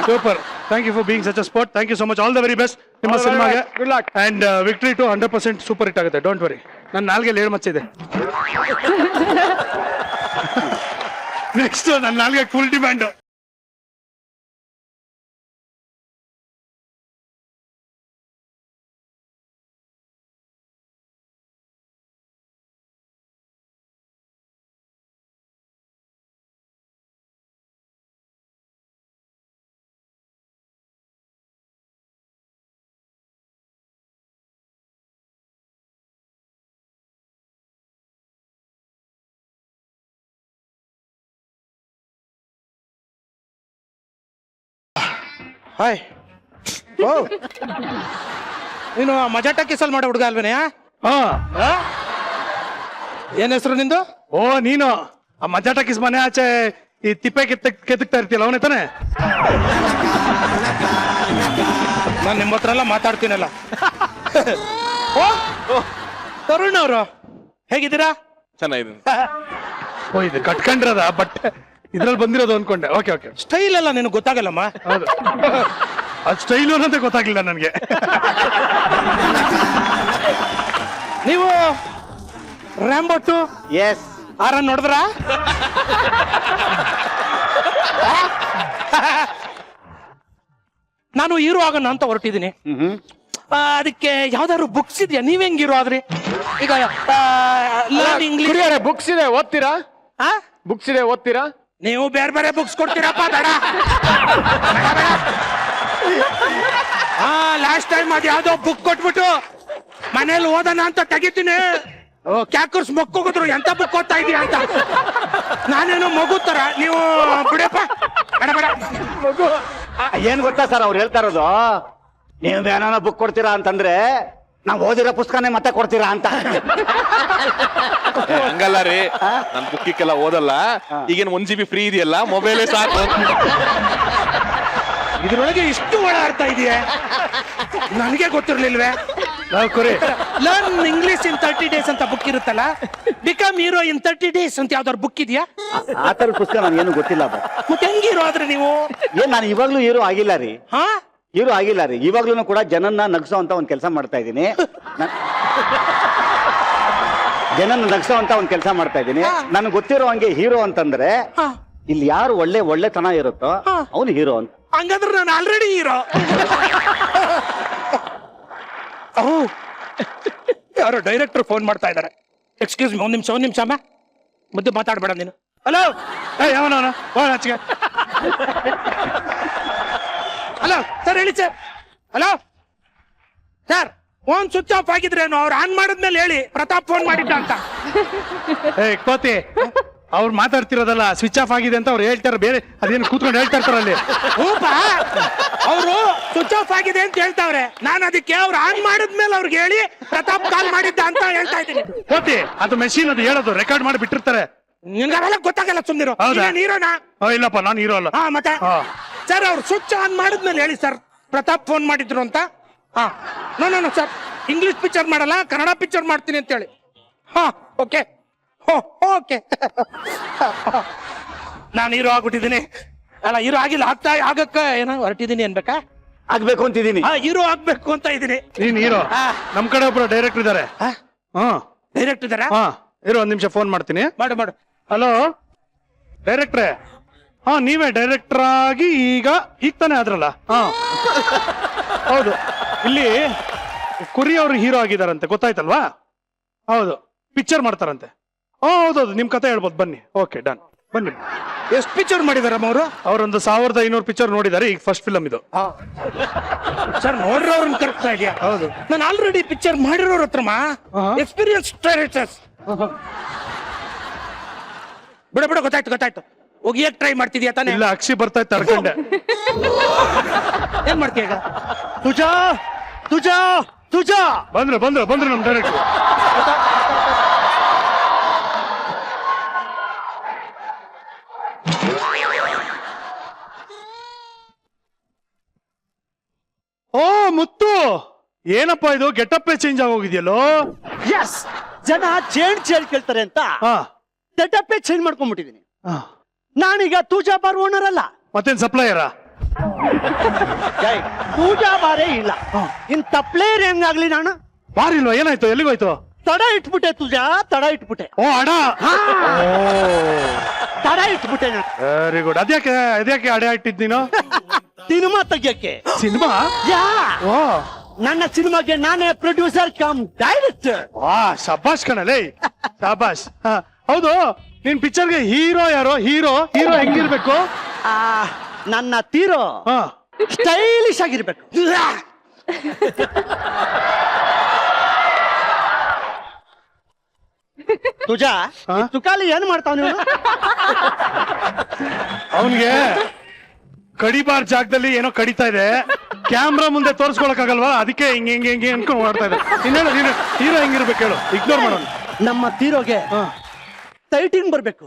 Super, thank you for being such a spot. Thank you so much. All the very best ನಿಮ್ಮ
All the very
ಸಿನಿಮಾಗೆ.
best. Good luck.
And victory to 100% super hit ಆಗುತ್ತೆ, don't worry. ನನ್ನ ನಾಲ್ಗೆಲ್ಲಿ 7 ಮಚ್ಚಿದೆ. Next ನನ್ನ ನಾಲ್ಗೆ ಫುಲ್ ಡಿಮ್ಯಾಂಡ್.
ಹಾಯ್. ಓ ನೀನು ಮಜಾ ಟಾಕೀಸಲ್ಲಿ ಮಾಡೋ ಹುಡುಗ ಅಲ್ವೇನೆ?
ಹಾ,
ಏನ್ ಹೆಸರು ನಿಂದು?
ಓ ನೀನು ಆ ಮಜಾ ಟಾಕೀಸ್ ಮನೆ ಆಚೆ ಈ ತಿಪ್ಪೆ ಕೆತ್ತಕ್ತಾ ಇರ್ತೀಯಲ್ಲ ಅವನೇ ತಾನೆ?
ನಾನು ನಿಮ್ಮ ಹತ್ರ ಎಲ್ಲ ಮಾತಾಡ್ತೀನಲ್ಲ. ಓ ತರುಣ್ ಅವರು ಹೇಗಿದ್ದೀರಾ?
ಚೆನ್ನಾಗಿದೆ.
ಓ ಇದು ಕಟ್ಕೊಂಡಿರೋದ ಬಟ್ ಇದ್ರಲ್ಲಿ ಬಂದಿರೋದು ಅನ್ಕೊಂಡೆ. Okay okay.
ಸ್ಟೈಲ್ ಎಲ್ಲ ನಿನಗೆ ಗೊತ್ತಾಗಲ್ಲಮ್ಮ.
ಹೌದು, ಅದು ಸ್ಟೈಲು ಅನ್ನೋದೇ ಗೊತ್ತಾಗ್ಲಿಲ್ಲ ನನಗೆ.
ನೀವು ರ್ಯಾಂಬೋ 2
ಎಸ್
ಆರನ್ ನೋಡಿದ್ರ? ನಾನು ಹೀರೋ ಆಗೋಣ ಅಂತ ಹೊರಟಿದ್ದೀನಿ. ಅದಕ್ಕೆ ಯಾವ್ದಾದ್ರು ಬುಕ್ಸ್ ಇದೆಯಾ? ನೀವ್ ಹೆಂಗ್ ಹೀರೋ ಆದ್ರಿ? ಈಗ ಇಂಗ್ಲಿಷ್
ಬುಕ್ಸ್ ಇದೆ, ಓದ್ತೀರಾ? ಬುಕ್ಸ್ ಇದೆ, ಓದ್ತೀರಾ?
ನೀವು ಬೇರೆ ಬೇರೆ ಬುಕ್ಸ್ ಕೊಡ್ತೀರಪ್ಪ. ಬೇಡ. ಲಾಸ್ಟ್ ಟೈಮ್ ಅದ್ ಯಾವ್ದೋ ಬುಕ್ ಕೊಟ್ಬಿಟ್ಟು ಮನೇಲಿ ಓದೋಣ ಅಂತ ತೆಗಿತೀನಿ. ಕ್ಯಾಕರ್ಸ್ ಮಕ್ಕೋಗಿದ್ರು ಎಂತ ಬುಕ್ ಓದ್ತಾ ಇದೀಯ ಅಂತ. ನಾನೇನೋ ಮಗು ತರ. ನೀವು ಬಿಡಪ್ಪ. ಬೇಡ ಬೇಡ.
ಏನ್ ಗೊತ್ತಾ ಸರ್ ಅವ್ರು ಹೇಳ್ತಾ ಇರೋದು, ನೀವು ಏನಾನ ಬುಕ್ ಕೊಡ್ತೀರಾ ಅಂತಂದ್ರೆ ನಾವ್ ಓದಿರೋ ಪುಸ್ತಕನೇ ಮತ್ತೆ ಕೊಡ್ತೀರಾ ಅಂತ.
ಹಂಗಲ್ಲ ರೀ, ನನ್ ಬುಕ್ಕಿಕ್ಕೆಲ್ಲ ಓದಲ್ಲ. ಈಗೇನು 1 GB ಫ್ರೀ ಇದೆಯಲ್ಲ, ಮೊಬೈಲೇ ಸಾಕು.
ಇದ್ರೊಳಗೆ ಇಷ್ಟು ಒಳ ಅರ್ಥ ಇದೆಯಾ? ನನಗೆ ಗೊತ್ತಿರ್ಲಿಲ್ವೇ? ಲರ್ನ್ ಇಂಗ್ಲಿಷ್ ಇನ್ 30 days ಅಂತ ಬುಕ್ ಇರುತ್ತಲ್ಲ, ಬಿಕಮ್ ಹೀರೋ ಇನ್ 30 days ಅಂತ ಯಾವ್ದಾದ್ರು ಬುಕ್ ಇದೆಯಾ?
ಆ ತರ ಪುಸ್ತಕ ನನ್ಗೇನು ಗೊತ್ತಿಲ್ಲ.
ಮತ್ತೆ ಹೆಂಗ್ ಹೀರೋ ಆದ್ರೆ ನೀವು?
ಏನ್ ನಾನು ಇವಾಗ್ಲೂ ಹೀರೋ ಆಗಿಲ್ಲ ರೀ.
ಹಾ,
ಹೀರೋ ಆಗಿಲ್ಲ ರೀ. ಇವಾಗ್ಲೂ ಕೂಡ ಜನನ್ನ ನಗ್ಸೋ ಅಂತ ಒಂದ್ ಕೆಲಸ ಮಾಡ್ತಾ ಇದ್ದೀನಿ. ಜನನ್ನ ನಗ್ಸೋ ಅಂತ ಒಂದ್ ಕೆಲಸ ಮಾಡ್ತಾ ಇದ್ದೀನಿ. ನನ್ಗೆ ಗೊತ್ತಿರೋ ಹಂಗೆ ಹೀರೋ ಅಂತಂದ್ರೆ ಇಲ್ಲಿ ಯಾರು ಒಳ್ಳೆತನ ಇರುತ್ತೋ ಅವನು ಹೀರೋ ಅಂತ.
ಹಂಗಂದ್ರೆ ನಾನು ಆಲ್ರೆಡಿ ಹೀರೋ. ಯಾರೋ ಡೈರೆಕ್ಟರ್ ಫೋನ್ ಮಾಡ್ತಾ ಇದ್ದಾರೆ. ಎಕ್ಸ್ಕ್ಯೂಸ್ ಮಿ, ಒಂದ್ ನಿಮಿಷ ಅಮ್ಮ, ಮುದ್ದು ಮಾತಾಡ್ಬೇಡ ನೀನು. ಹಲೋ,
ಯಾವನವನ ಆಚೆಗೆ.
ಹಲೋ ಸರ್, ಹೇಳಿ sir. Hello sir, phone switch off ಆಗಿದ್ರೇನು? ಅವ್ರು ಆನ್ ಮಾಡಿದ್ಮೇಲೆ ಹೇಳಿ ಪ್ರತಾಪ್ ಫೋನ್ ಮಾಡಿದ್ದ ಅಂತ.
ಕೋತಿ ಅವ್ರು ಮಾತಾಡ್ತಿರೋದಲ್ಲ, ಸ್ವಿಚ್ ಆಫ್ ಆಗಿದೆ ಅಂತ ಅವ್ರು ಹೇಳ್ತಾರೆ. ಬೇರೆ ಅದೇನು ಕೂತ್ಕೊಂಡು ಹೇಳ್ತಾ ಇರ್ತಾರಲ್ಲಿ.
ಅವರು ಸ್ವಿಚ್ ಆಫ್ ಆಗಿದೆ ಅಂತ ಹೇಳ್ತಾವ್ರೆ. ನಾನು ಅದಕ್ಕೆ ಅವ್ರು ಆನ್ ಮಾಡಿದ್ಮೇಲೆ ಅವ್ರಿಗೆ ಹೇಳಿ ಪ್ರತಾಪ್ ಕಾಲ್ ಮಾಡಿದ್ದ ಅಂತ ಹೇಳ್ತಾ ಇದ್ದೀನಿ.
ಕೋತಿ ಅದು ಮೆಷಿನ್ ಅದು ಹೇಳೋದು ರೆಕಾರ್ಡ್ ಮಾಡಿ ಬಿಟ್ಟಿರ್ತಾರೆ.
ನಿನ್ಗೆ ಅವೆಲ್ಲ ಗೊತ್ತಾಗಲ್ಲ, ಸುಮ್ಮನಿರೋ.
ಹೌದಾ?
ನೀರೋಣ.
ಇಲ್ಲಪ್ಪ ನಾನು ಹೀರೋ ಅಲ್ಲ.
ಹಾ ಮತ್ತೆ
ಹಾ.
ಸರ್ ಅವ್ರು ಸ್ವಿಚ್ ಆನ್ ಮಾಡಿದ್ಮೇಲೆ ಹೇಳಿ ಸರ್ ಪ್ರತಾಪ್ ಫೋನ್ ಮಾಡಿದ್ರು ಅಂತ. ಹಾ ನೋ ಸರ್, ಇಂಗ್ಲಿಷ್ ಪಿಕ್ಚರ್ ಮಾಡಲ್ಲ, ಕನ್ನಡ ಪಿಕ್ಚರ್ ಮಾಡ್ತೀನಿ ಅಂತ ಹೇಳಿ. ಹಾ ಓಕೆ ಓಕೆ. ನಾನು ಹೀರೋ ಆಗ್ಬಿಟ್ಟಿದ್ದೀನಿ. ಅಲ್ಲ ಹೀರೋ ಆಗಿಲ್ಲ, ಆಗಕ್ಕ ಏನೋ ಹೊರಟಿದ್ದೀನಿ ಅನ್ಬೇಕಾ?
ಆಗ್ಬೇಕು ಅಂತಿದ್ದೀನಿ.
ಹೀರೋ ಆಗ್ಬೇಕು ಅಂತ ಇದೀನಿ.
ನೀನ್ ಹೀರೋ. ನಮ್ ಕಡೆ ಒಬ್ರು ಡೈರೆಕ್ಟರ್ ಇದಾರೆ. ಹಾ
ಡೈರೆಕ್ಟ್ ಇದಾರ?
ಹಾ ಇರೋ ಒಂದ್ ನಿಮಿಷ ಫೋನ್ ಮಾಡ್ತೀನಿ.
ಮಾಡು.
ಹಲೋ ಡೈರೆಕ್ಟ್ರೇ. ಹಾ ನೀವೇ ಡೈರೆಕ್ಟರ್ ಆಗಿ ಈಗ ತಾನೇ ಆದ್ರಲ್ಲ? ಹಾ ಹೌದು. ಇಲ್ಲಿ ಕುರಿ ಅವರು ಹೀರೋ ಆಗಿದಾರಂತೆ, ಗೊತ್ತಾಯ್ತಲ್ವಾ? ಹೌದು, ಪಿಕ್ಚರ್ ಮಾಡ್ತಾರಂತೆ. ಹೌದೌದು, ನಿಮ್ ಕತೆ ಹೇಳ್ಬೋದು, ಬನ್ನಿ. ಓಕೆ ಡನ್, ಬನ್ನಿ.
ಎಷ್ಟು ಪಿಕ್ಚರ್ ಮಾಡಿದಾರಮ್ಮ ಅವರು?
ಅವ್ರೊಂದು 1500 ಪಿಕ್ಚರ್ ನೋಡಿದ್ದಾರೆ, ಈಗ ಫಸ್ಟ್ ಫಿಲಮ್ ಇದು.
ಸರ್ ನೋಡ್ರಿ ಅವ್ರನ್ನ ಕರ್ತಾ ಇದೆಯಾ?
ಹೌದು.
ನಾನು ಆಲ್ರೆಡಿ ಪಿಕ್ಚರ್ ಮಾಡಿರೋರ ಹತ್ರಮ್ಮ ಎಕ್ಸ್ಪೀರಿಯನ್ಸ್ ಡೈರೆಕ್ಟರ್ಸ್. ಬಿಡ ಗೊತ್ತಾಯ್ತು. ಹೋಗಿ ಹೇಗ್ ಟ್ರೈ ಮಾಡ್ತಿದ್ಯಾ ತಾನೇ?
ಇಲ್ಲ, ಅಕ್ಷಿ ಬರ್ತಾ ಇತ್ತು, ತಡ್ಕೊಂಡೆ.
ಏನ್ ಮಾಡ್ತೀಯ ಈಗ?
ತುಜಾ ಬಂದ್ರು ನಮ್ ಡೈರೆಕ್ಟರ್. ಓ ಮುತ್ತು, ಏನಪ್ಪಾ ಇದು ಗೆಟಪ್ಪೇ ಚೇಂಜ್ ಆಗೋಗಿದ್ಯಲ್ಲೋ?
ಎಸ್, ಜನ ಚೇಂಜ್ ಕೇಳ್ತಾರೆ ಅಂತ
ಹಾ
ಸೆಟಪ್ಪೇ ಚೇಂಜ್ ಮಾಡ್ಕೊಂಡ್ಬಿಟ್ಟಿದೀನಿ. ನಾನೀಗ ತೂಜಾ ಬಾರ್ ಓನರ್ ಅಲ್ಲ,
ಮತ್ತೇನ್ ಸಪ್ಲೈಯರಾ?
ತೂಜಾ ಬಾರೇ ಇಲ್ಲ. ಇನ್ ತಪ್ಲೇರ್ ಹೆಂಗಾಗ್ಲಿ ನಾನು?
ಬಾರಿಲ್ವಾ? ಏನಾಯ್ತು? ಎಲ್ಲಿಗೋಯ್ತು?
ತಡ ಇಟ್ಬಿಟ್ಟೆ ತೂಜಾ, ತಡ ಇಟ್ಬಿಟ್ಟೆ.
ಓ ಅಡ,
ತಡ ಇಟ್ಬಿಟ್ಟೆ ನಾನು.
Very good. ಅದ್ಯಾಕೆ ಅಡೆ ಇಟ್ಟಿದ್ ನೀನು?
ಸಿನಿಮಾ ತೆಗಿಯಕ್ಕೆ.
ಸಿನಿಮಾ?
ಯಾ,
ಓ
ನನ್ನ ಸಿನಿಮಾಗೆ ನಾನೇ ಪ್ರೊಡ್ಯೂಸರ್ ಕಮ್ ಡೈರೆಕ್ಟರ್.
ವಾ ಶಬಾಷ್ ಕಣಲೇ, ಶಬಾಷ್. ಹೌದು, ನಿನ್ ಪಿಕ್ಚರ್ಗೆ ಹೀರೋ ಯಾರೋ? ಹೀರೋ ಹೆಂಗಿರ್ಬೇಕು?
ನನ್ನ ತೀರೋ ಸ್ಟೈಲಿಶ್ ಆಗಿರ್ಬೇಕು. ತುಜಾ ತುಕಾಲಿ ಏನ್ ಮಾಡ್ತಾವ ನೀವು?
ಅವನ್ಗೆ ಕಡಿಬಾರ್ ಜಾಗದಲ್ಲಿ ಏನೋ ಕಡಿತಾ ಇದೆ, ಕ್ಯಾಮ್ರಾ ಮುಂದೆ ತೋರ್ಸ್ಕೊಳಕ್ ಆಗಲ್ವಾ? ಅದಕ್ಕೆ ಹಿಂಗೆ ಅನ್ಕೊಂಡು ಮಾಡ್ತಾ ಇದೆ. ಇನ್ನೇನು ನೀನು ಹೀರೋ ಹೆಂಗಿರ್ಬೇಕು ಹೇಳು? ಇಗ್ನೋರ್ ಮಾಡೋಣ.
ನಮ್ಮ ತೀರೋಗೆ ಟೈಟಿಂಗ್ ಬರ್ಬೇಕು.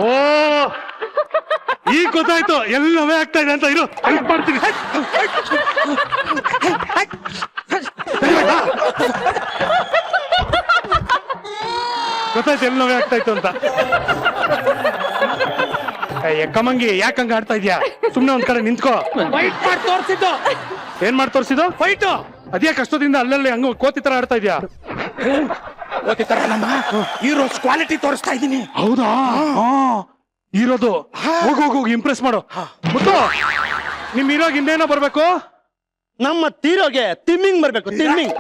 ಓ ಈಗ ಗೊತ್ತಾಯ್ತು, ಎಲ್ಲವೇ ಆಗ್ತಾ ಇದೆ ಅಂತ. ಇರು, ಹೆಲ್ಪ್ ಮಾಡ್ತೀನಿ. ಗೊತ್ತಾಯ್ತು, ಎಲ್ಲವೇ ಆಗ್ತಾ ಇತ್ತು ಅಂತ. ಕಮಂಗಿ, ಯಾಕಂಗ ಆಡ್ತಾ ಇದ್ಯಾ? ಸುಮ್ನೆ ಒಂದ್ ಕಡೆ ನಿಂತ್ಕೋ.
ಫೈಟ್ ಮಾಡಿ ತೋರಿಸಿದ್ದು.
ಏನ್ ಮಾಡಿ ತೋರಿಸಿದ್ದು?
ಫೈಟು.
ಅದೇ ಕಷ್ಟದಿಂದ ಅಲ್ಲಲ್ಲಿ ಹಂಗ ಕೋತಿ ತರ ಆಡ್ತಾ ಇದ್ಯಾ?
ಕೋತಿ ತರ ನಮ್ಮ ಹೀರೋಸ್ ಕ್ವಾಲಿಟಿ ತೋರಿಸ್ತಾ ಇದ್ದೀನಿ.
ಹೌದಾ? ಇರೋದು ಹೋಗು ಇಂಪ್ರೆಸ್ ಮಾಡು. ಮುತ್ತು, ನಿಮ್ ಹೀರೋಗ್ ಇನ್ನೇನೋ ಬರ್ಬೇಕು?
ನಮ್ಮ ತೀರೋಗೆ ತಿಮ್ಮಿಂಗ್ ಬರ್ಬೇಕು, ತಿಮ್ಮಿಂಗ್.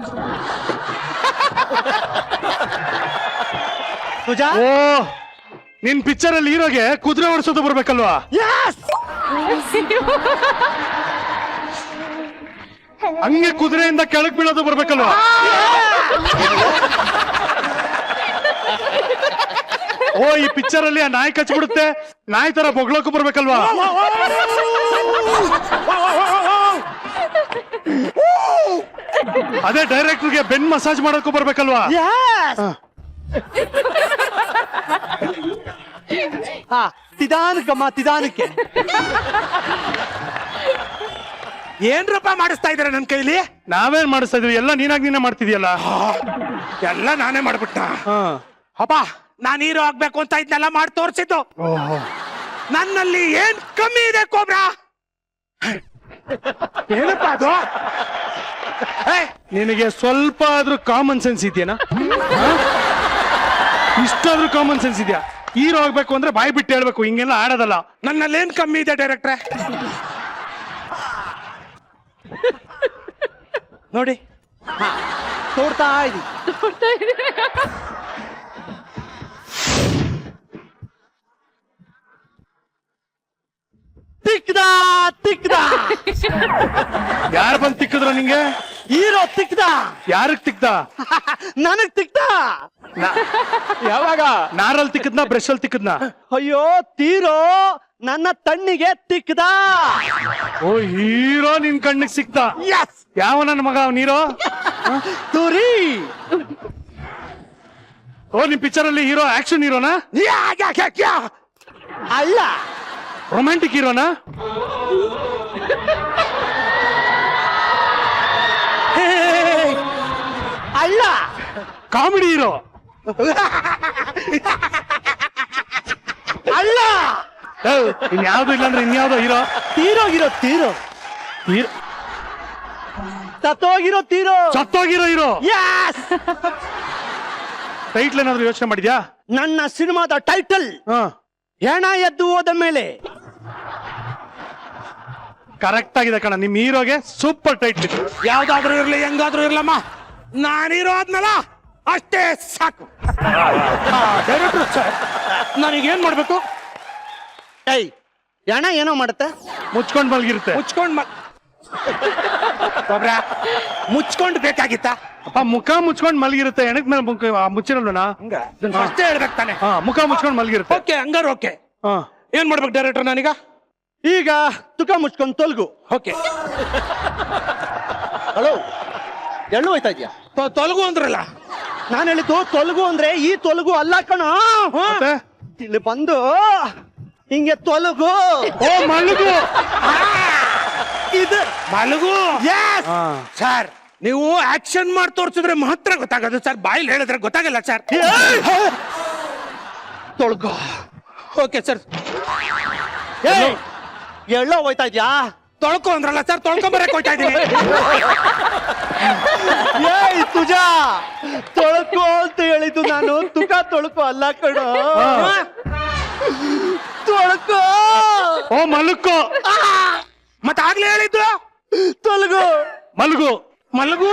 ತುಜಾ,
ಓ ನಿನ್ ಪಿಕ್ಚರ್ ಅಲ್ಲಿ ಹೀರೋಗೆ ಕುದುರೆ ಓಡಿಸೋದು ಬರ್ಬೇಕಲ್ವಾ? ಹಂಗೆ ಕುದುರೆಯಿಂದ ಕೆಳಗ್ ಬೀಳೋದು ಬರ್ಬೇಕಲ್ವಾ? ಓ ಈ ಪಿಕ್ಚರ್ ಅಲ್ಲಿ ಆ ನಾಯಿ ಕಚ್ಬಿಡುತ್ತೆ, ನಾಯಿ ತರ ಬೊಗ್ಳಕ್ಕೂ ಬರ್ಬೇಕಲ್ವಾ? ಅದೇ ಡೈರೆಕ್ಟರ್ಗೆ ಬೆನ್ ಮಸಾಜ್ ಮಾಡೋಕ್ಕೂ ಬರ್ಬೇಕಲ್ವಾ?
ತಿದಾನಕ್ಕೆ
ಏನ್ರಪ್ಪ ಮಾಡಿಸ್ತಾ ಇದಾರೆ ನನ್ ಕೈಲಿ?
ನಾವೇನ್ ಮಾಡಿಸ್ತಾ ಇದೀವಿ? ಎಲ್ಲ ನೀನೇ ಮಾಡ್ತಿದ್ಯಲ್ಲ.
ಎಲ್ಲ ನಾನೇ ಮಾಡ್ಬಿಟ್ಟ. ಅಪ್ಪ, ನಾನ್ ಹೀರೋ ಆಗ್ಬೇಕು ಅಂತ ಇದನ್ನೆಲ್ಲ ಮಾಡಿ ತೋರಿಸಿದ್ದು. ನನ್ನಲ್ಲಿ ಏನ್ ಕಮ್ಮಿ ಇದೆ ಕೋಬ್ರಾ? ಏನಪ್ಪ ಅದು?
ನಿನಗೆ ಸ್ವಲ್ಪ ಆದ್ರೂ ಕಾಮನ್ ಸೆನ್ಸ್ ಇದೆಯಾ? ಇಷ್ಟಾದ್ರೂ ಕಾಮನ್ ಸೆನ್ಸ್ ಇದೆಯಾ? ಹೀರೋ ಆಗ್ಬೇಕು ಅಂದ್ರೆ ಬಾಯಿ ಬಿಟ್ಟು ಹೇಳ್ಬೇಕು, ಹಿಂಗೆಲ್ಲ ಆಡೋದಲ್ಲ.
ನನ್ನಲ್ಲಿ ಏನ್ ಕಮ್ಮಿ ಇದೆ ಡೈರೆಕ್ಟ್ರೆ?
ನೋಡಿ, ತೋಡ್ತಾ ಇದಿ. ತಿಕ್ದ
ಯಾರು ಬಂದ್ ತಿಕ್ಕಿದ್ರ ನಿಂಗೆ?
ಹೀರೋ ತಿಕ್ದ.
ಯಾರಿಗ್ ತಿಕ್ದ?
ನನಗ್ ತಿಕ್ದ.
ಯಾವಾಗ?
ನಾರಲ್ಲಿ ತಿಕ್ಕದ್ನ ಬ್ರಷ್ ಅಲ್ಲಿ ತಿಕ್ಕದ್ನ?
ಅಯ್ಯೋ ತೀರೋ ನನ್ನ ತಣ್ಣಿಗೆ ತಿಕ್ಕದ.
ಓ ಹೀರೋ ನಿನ್ ಕಣ್ಣಿಗೆ ಸಿಕ್ತ. ಯಾವ ನನ್ನ ಮಗ ಅವ್ನ ಹೀರೋ?
ತುರಿ.
ಓ ನಿಮ್ ಪಿಕ್ಚರ್ ಅಲ್ಲಿ ಹೀರೋ ಆಕ್ಷನ್ ಹೀರೋನಾ?
ಅಲ್ಲ,
ರೊಮ್ಯಾಂಟಿಕ್ ಹೀರೋನಾ?
ಅಲ್ಲ,
ಕಾಮಿಡಿ ಹೀರೋ?
ಅಲ್ಲ,
ಇನ್ಯಾವ್ದು ಇಲ್ಲಾಂದ್ರೆ ಇನ್ಯಾವ್ದೋ ಹೀರೋ?
ತೀರೋಗಿರೋ ತೀರೋ,
ಹೀರೋ
ಸತ್ತೋಗಿರೋ ತೀರೋ.
ಸತ್ತೋಗಿರೋ ಹೀರೋ.
Yes!
ಟೈಟ್ಲ್ ಏನಾದ್ರು ಯೋಚನೆ ಮಾಡಿದ್ಯಾ?
ನನ್ನ ಸಿನಿಮಾದ ಟೈಟಲ್
ಹಾ
ಹೆಣ ಎದ್ದು ಹೋದ ಮೇಲೆ.
ಕರೆಕ್ಟ್ ಆಗಿದೆ ಕಣ, ನಿಮ್ ಹೀರೋಗೆ ಸೂಪರ್ ಟೈಟ್ಲ್ ಇದೆ.
ಯಾವ್ದಾದ್ರೂ ಇರ್ಲಿ ಹೆಂಗಾದ್ರೂ ಇರ್ಲಮ್ಮ, ನಾನಿರೋ ಆದ್ನಲ್ಲ ಅಷ್ಟೇ ಸಾಕು. ಡೈರೆಕ್ಟರ್ ಸರ್, ನನಗೇನ್ ಮಾಡ್ಬೇಕು?
ಏಯ್, ಹೆಣ ಏನೋ ಮಾಡುತ್ತೆ,
ಮುಚ್ಕೊಂಡ್ ಮಲ್ಗಿರುತ್ತೆ.
ಮುಚ್ಕೊಂಡು ಬೇಕಾಗಿತ್ತ?
ಅಪ್ಪ ಮುಖ ಮುಚ್ಕೊಂಡ್ ಮಲ್ಗಿರುತ್ತೆ, ಎಣಕ್ ಮೇಲೆ ಮುಚ್ಚಿರಲ್ವನ?
ಅಷ್ಟೇ ಹೇಳ್ಬೇಕು ತಾನೆ.
ಹಾ ಮುಖ ಮುಚ್ಕೊಂಡ್ ಮಲ್ಗಿರುತ್ತೆ.
ಓಕೆ, ಹಂಗಾರ ಓಕೆ.
ಹಾ
ಏನ್ ಮಾಡ್ಬೇಕು ಡೈರೆಕ್ಟರ್ ನಾನೀಗ?
ಈಗ ತುಕ ಮುಚ್ಕೊಂಡು ತೊಲಗು.
ಓಕೆ,
ಹಲೋ, ಎಲ್ಲೂ ಹೋಯ್ತಾ ಇದ್ಯಾ?
ತೊಲಗು ಅಂದ್ರಲ್ಲ.
ನಾನು ಹೇಳಿದ್ದು ತೊಲಗು ಅಂದ್ರೆ ಈ ತೊಲಗು ಅಲ್ಲ ಕಣ.
ಮತ್ತೆ
ಇಲ್ಲಿ ಬಂದು ಹಿಂಗೆ ತೊಲಗು.
ಓ ಮಲ್ಗು.
ಇದು
ಮಲಗು.
Yes!
ಸರ್, ನೀವು ಆಕ್ಷನ್ ಮಾಡಿ ತೋರಿಸಿದ್ರೆ ಮಾತ್ರ ಗೊತ್ತಾಗೋದು ಸರ್, ಬಾಯಲ್ಲಿ ಹೇಳಿದ್ರೆ ಗೊತ್ತಾಗಲ್ಲ ಸರ್.
ತೊಳ್ಕೊ.
Okay sir.
ಎಲ್ಲೋ ಹೋಯ್ತಾ ಇದ್ಯಾ?
ತೊಳ್ಕೊ ಅಂದ್ರಲ್ಲ ಸರ್, ತೊಳ್ಕೊಂಬರಕ್ ಹೋಗ್ತಾ ಇದೀನಿ.
ಏಯ್ ತುಜಾ, ತೊಳ್ಕೊ ಅಂತ ಹೇಳಿದ್ದು ನಾನು, ತುಕ ತೊಳ್ಕೊ ಅಲ್ಲ ಕಣ. ತೊಳ್ಕೊ.
ಓ ಮಲ್ಕೋ.
ಮತ್ತೆ ಆಗ್ಲೇ ಹೇಳಿದ್ದು
ತೊಲಗು.
ಮಲ್ಗು.
ಮಲಗು.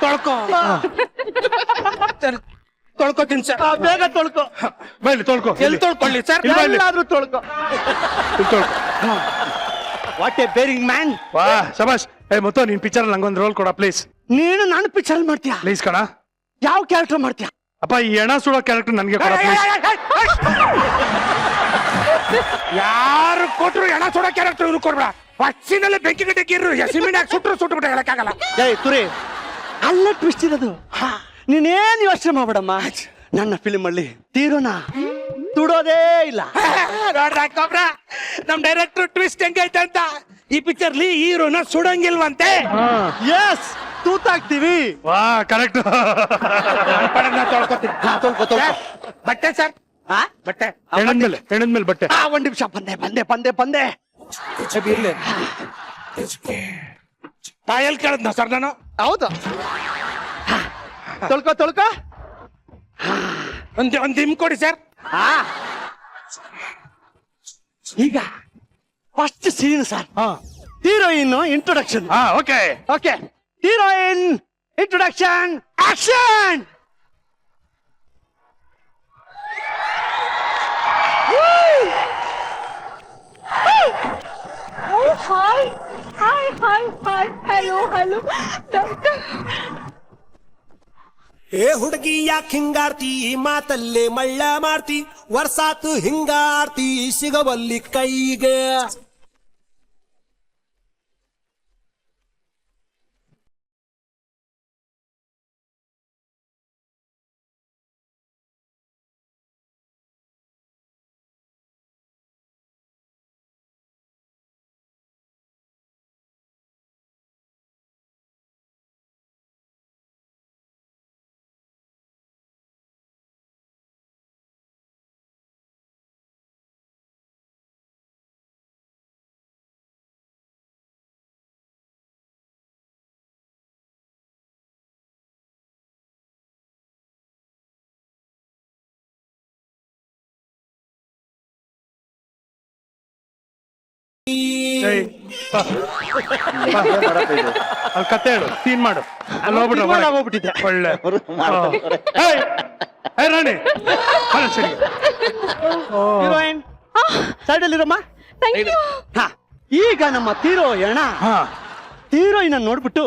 ತೊಳ್ಕೊ. Sir, ತೊಳ್ಕೊತೀನಿ sir.
ಬೇಗ ತೊಳ್ಕೊ.
ಬೈಲಿ ತೊಳ್ಕೊ.
ಎಲ್ಲಿ ತೊಳ್ಕೊಳ್ಳಿ ಸರ್?
ಇಲ್ಲಿ ಬಾ ಇಲ್ಲಿ.
ಎಲ್ಲಾದ್ರೂ ತೊಳ್ಕೊ.
ಇಲ್ಲಿ ತೊಳ್ಕೊ.
What a bearing man.
ವಾ ಶಬಾಷ್. ಏ ಮುತ್ತು, ನಿನ್ ಪಿಕ್ಚರ್ ಅಲ್ಲಿ ನಂಗೊಂದು ರೋಲ್ ಕೊಡ ಪ್ಲೀಸ್.
ನೀನು ನಾನು ಪಿಕ್ಚರ್ ಮಾಡ್ತೀಯಾ?
ಪ್ಲೀಸ್ ಕಣ.
ಯಾವ ಕ್ಯಾರೆಕ್ಟರ್ ಮಾಡ್ತೀಯಾ?
ಅಪ್ಪ ಈ ಎಣ ಸುಡೋ ಕ್ಯಾರೆಕ್ಟರ್ ನನ್ಗೆ ಕೊಡ ಪ್ಲೀಸ್.
ಯಾರು ಕೊಟ್ರು ಎಣ ಸುಡೋ ಕ್ಯಾರೆಕ್ಟರ್ ಇವ್ರು ಕೊಡ್ಬೇಡ. ಬಸ್ಸಿನಲ್ಲಿ ಬೆಂಕಿ ಗಡ್ಡೆಗಿರು ಸಿಮೆಂಟ್ ಸುಟ್ರು ಸುಟ್ಬಿಟ್ಟು ಹೇಳಕ್ಕಾಗಲ್ಲ.
ಏಯ್ ತುರಿ, ಅಲ್ಲ ಟ್ವಿಸ್ಟ್ ಇರೋದು. ನೀನೇನ್ ಯೋಚನೆ ಮಾಡ್ಬೇಡಮ್ಮ, ನನ್ನ ಫಿಲ್ಮ್ ಅಲ್ಲಿ ತೀರೋನ ತುಡೋದೇ ಇಲ್ಲ.
ನೋಡ್ರ ನಮ್ ಡೈರೆಕ್ಟರ್ ಟ್ವಿಸ್ಟ್ ಹೆಂಗೈತೆ ಅಂತ. ಈ ಪಿಕ್ಚರ್ಲಿ ಹೀರೋನ ಸುಡಂಗಿಲ್ವಂತೆ.
ಎಸ್, ತೂತಾಕ್ತಿವಿ.
ವಾ ಕರೆಕ್ಟ್.
ಬಟ್ಟೆ ಸರ್, ಬಟ್ಟೆ
ಹೆಣದ್ಮೇಲೆ ಬಟ್ಟೆ.
ಒಂದ್ ನಿಮಿಷ, ಬಂದೆ ಬಂದೆ ಬಂದೆ ಬಂದೆ.
ಇರ್ಲಿ. ಬಾಯಲ್ಲಿ ಕೇಳದ್ನ ಸರ್ ನಾನು?
ಹೌದು. ತೊಳ್ಕೊ ತೊಳ್ಕೊ.
ಒಂದ್ ದಿಮ್ ಕೊಡಿ ಸರ್.
ಈಗ first scene sir. Heroine introduction.
Okay
okay, heroine introduction, action.
Hi hi hi hi, hello hello.
ಏ ಹುಡುಗಿ ಯಾಕೆ ಹಿಂಗಾರ್ತಿ, ಮಾತಲ್ಲೇ ಮಳ್ಳ ಮಾಡ್ತಿ, ವರ್ಷಾತು ಹಿಂಗಾರ್ತಿ, ಸಿಗವಲ್ಲಿ ಕೈಗೆ.
ಅಲ್ಲಿ ಕತೆ ಹೇಳು, ಸೀನ್ ಮಾಡು. ಅಲ್ಲಿ
ಹೋಗ್ಬಿಟ್ಟಿದ್ದೆ.
ಒಳ್ಳೆ ರಾಣಿ ಸರಿ.
ಹೀರೋಯಿನ್ ಸೈಡ್ ಅಲ್ಲಿರಮ್ಮ. ಈಗ ನಮ್ಮ ತೀರೋ ಎಣ ಹೀರೋಯಿನ್ ನೋಡ್ಬಿಟ್ಟು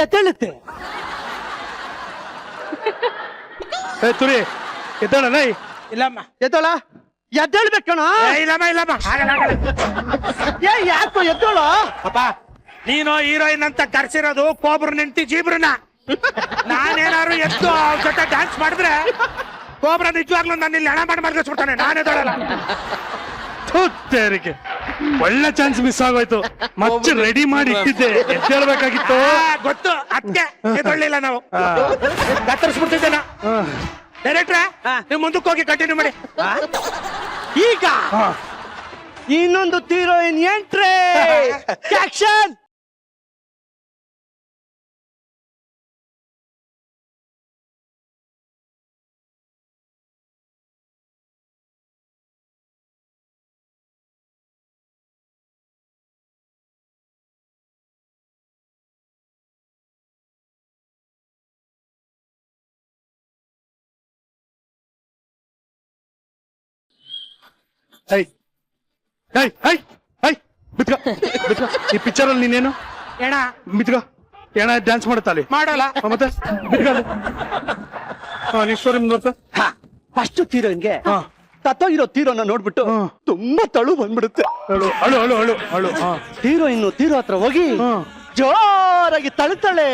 ಎದ್ದೇಳುತ್ತೆ.
ತುರಿ ಎದ್ದೋಣ.
ಇಲ್ಲಮ್ಮ
ಎದ್ದೋಳ. ಎದ್ದೇಳ್ಬೇಕಣ
ಇಲ್ಲಮ್ಮ
ಯಾಕೋ ಎದ್ದೇಳು
ಅಪ್ಪ ನೀನು ಹೀರೋಯಿನ್ ಅಂತ ಕರ್ಸಿರೋದು ಕೋಬ್ರ ನೆಂಟಿ ಜೀಬ್ರನ್ನ ನಾನೇನಾದ್ರು ಎದ್ದು ಅವ್ರ ಜೊತೆ ಡ್ಯಾನ್ಸ್ ಮಾಡಿದ್ರೆ ಕೋಬ್ರ ನಿಜವಾಗ್ಲೂ ನನ್ನ ಇಲ್ಲಿ ಹಣ ಮಾಡಿ ಮಲ್ಗಿಸ್ಬಿಡ್ತಾನೆ ನಾನೇ ದೊಡಲ್ಲ.
ತೇರಿಗೆ ಒಳ್ಳೆ ಚಾನ್ಸ್ ಮಿಸ್ ಆಗೋಯ್ತು. ಮತ್ತೆ ರೆಡಿ ಮಾಡಿ ಇಟ್ಟಿದ್ದೆ, ಎದ್ದೇಳ್ಬೇಕಾಗಿತ್ತು.
ಗೊತ್ತು ಅದಕ್ಕೆ ಎದ್ದೊಳ್ಳಿಲ್ಲ ನಾವು ಕತ್ತರಿಸ್ಬಿಡ್ತಿದ್ದೇನ. ಡೈರೆಕ್ಟ್ರೆ ನೀವು ಮುಂದಕ್ಕೆ ಹೋಗಿ ಕಂಟಿನ್ಯೂ ಮಾಡಿ.
ಈಗ ಇನ್ನೊಂದು ಹೀರೋಯಿನ್ ಎಂಟ್ರಿ ಆಕ್ಷನ್.
ಹೈ ಹೈ ಹೈ ಹೈ ಬಿತ್ಕೋ ಬಿತ್ಕೋ. ಈ ಪಿಕ್ಚರ್ ಅಲ್ಲಿ ನೀನೇನು
ಏನ
ಬಿತ್ಕೋ. ಏನ ಡ್ಯಾನ್ಸ್ ಮಾಡುತ್ತಾ ಅಲ್ಲಿ?
ಮಾಡಲ್ಲ.
ಮತ್ತೆ ಬಿತ್ಕೋ. ನೀ ಸ್ಟೋರಿ ನೋಡ್ತಾ
ಫಸ್ಟ್ ಹೀರೋಯಿನ್ಗೆ ತತ್ತೋಗಿರೋ ತೀರೋನ ನೋಡ್ಬಿಟ್ಟು ತುಂಬಾ ತಳು ಬಂದ್ಬಿಡುತ್ತೆ.
ಅಳು ಅಳು ಅಳು ಅಳು ಅಳು.
ಹೀರೋಯಿನ್ ತೀರೋ ಹತ್ರ ಹೋಗಿ ಜೋರಾಗಿ ತಳ್ತಾಳೆ.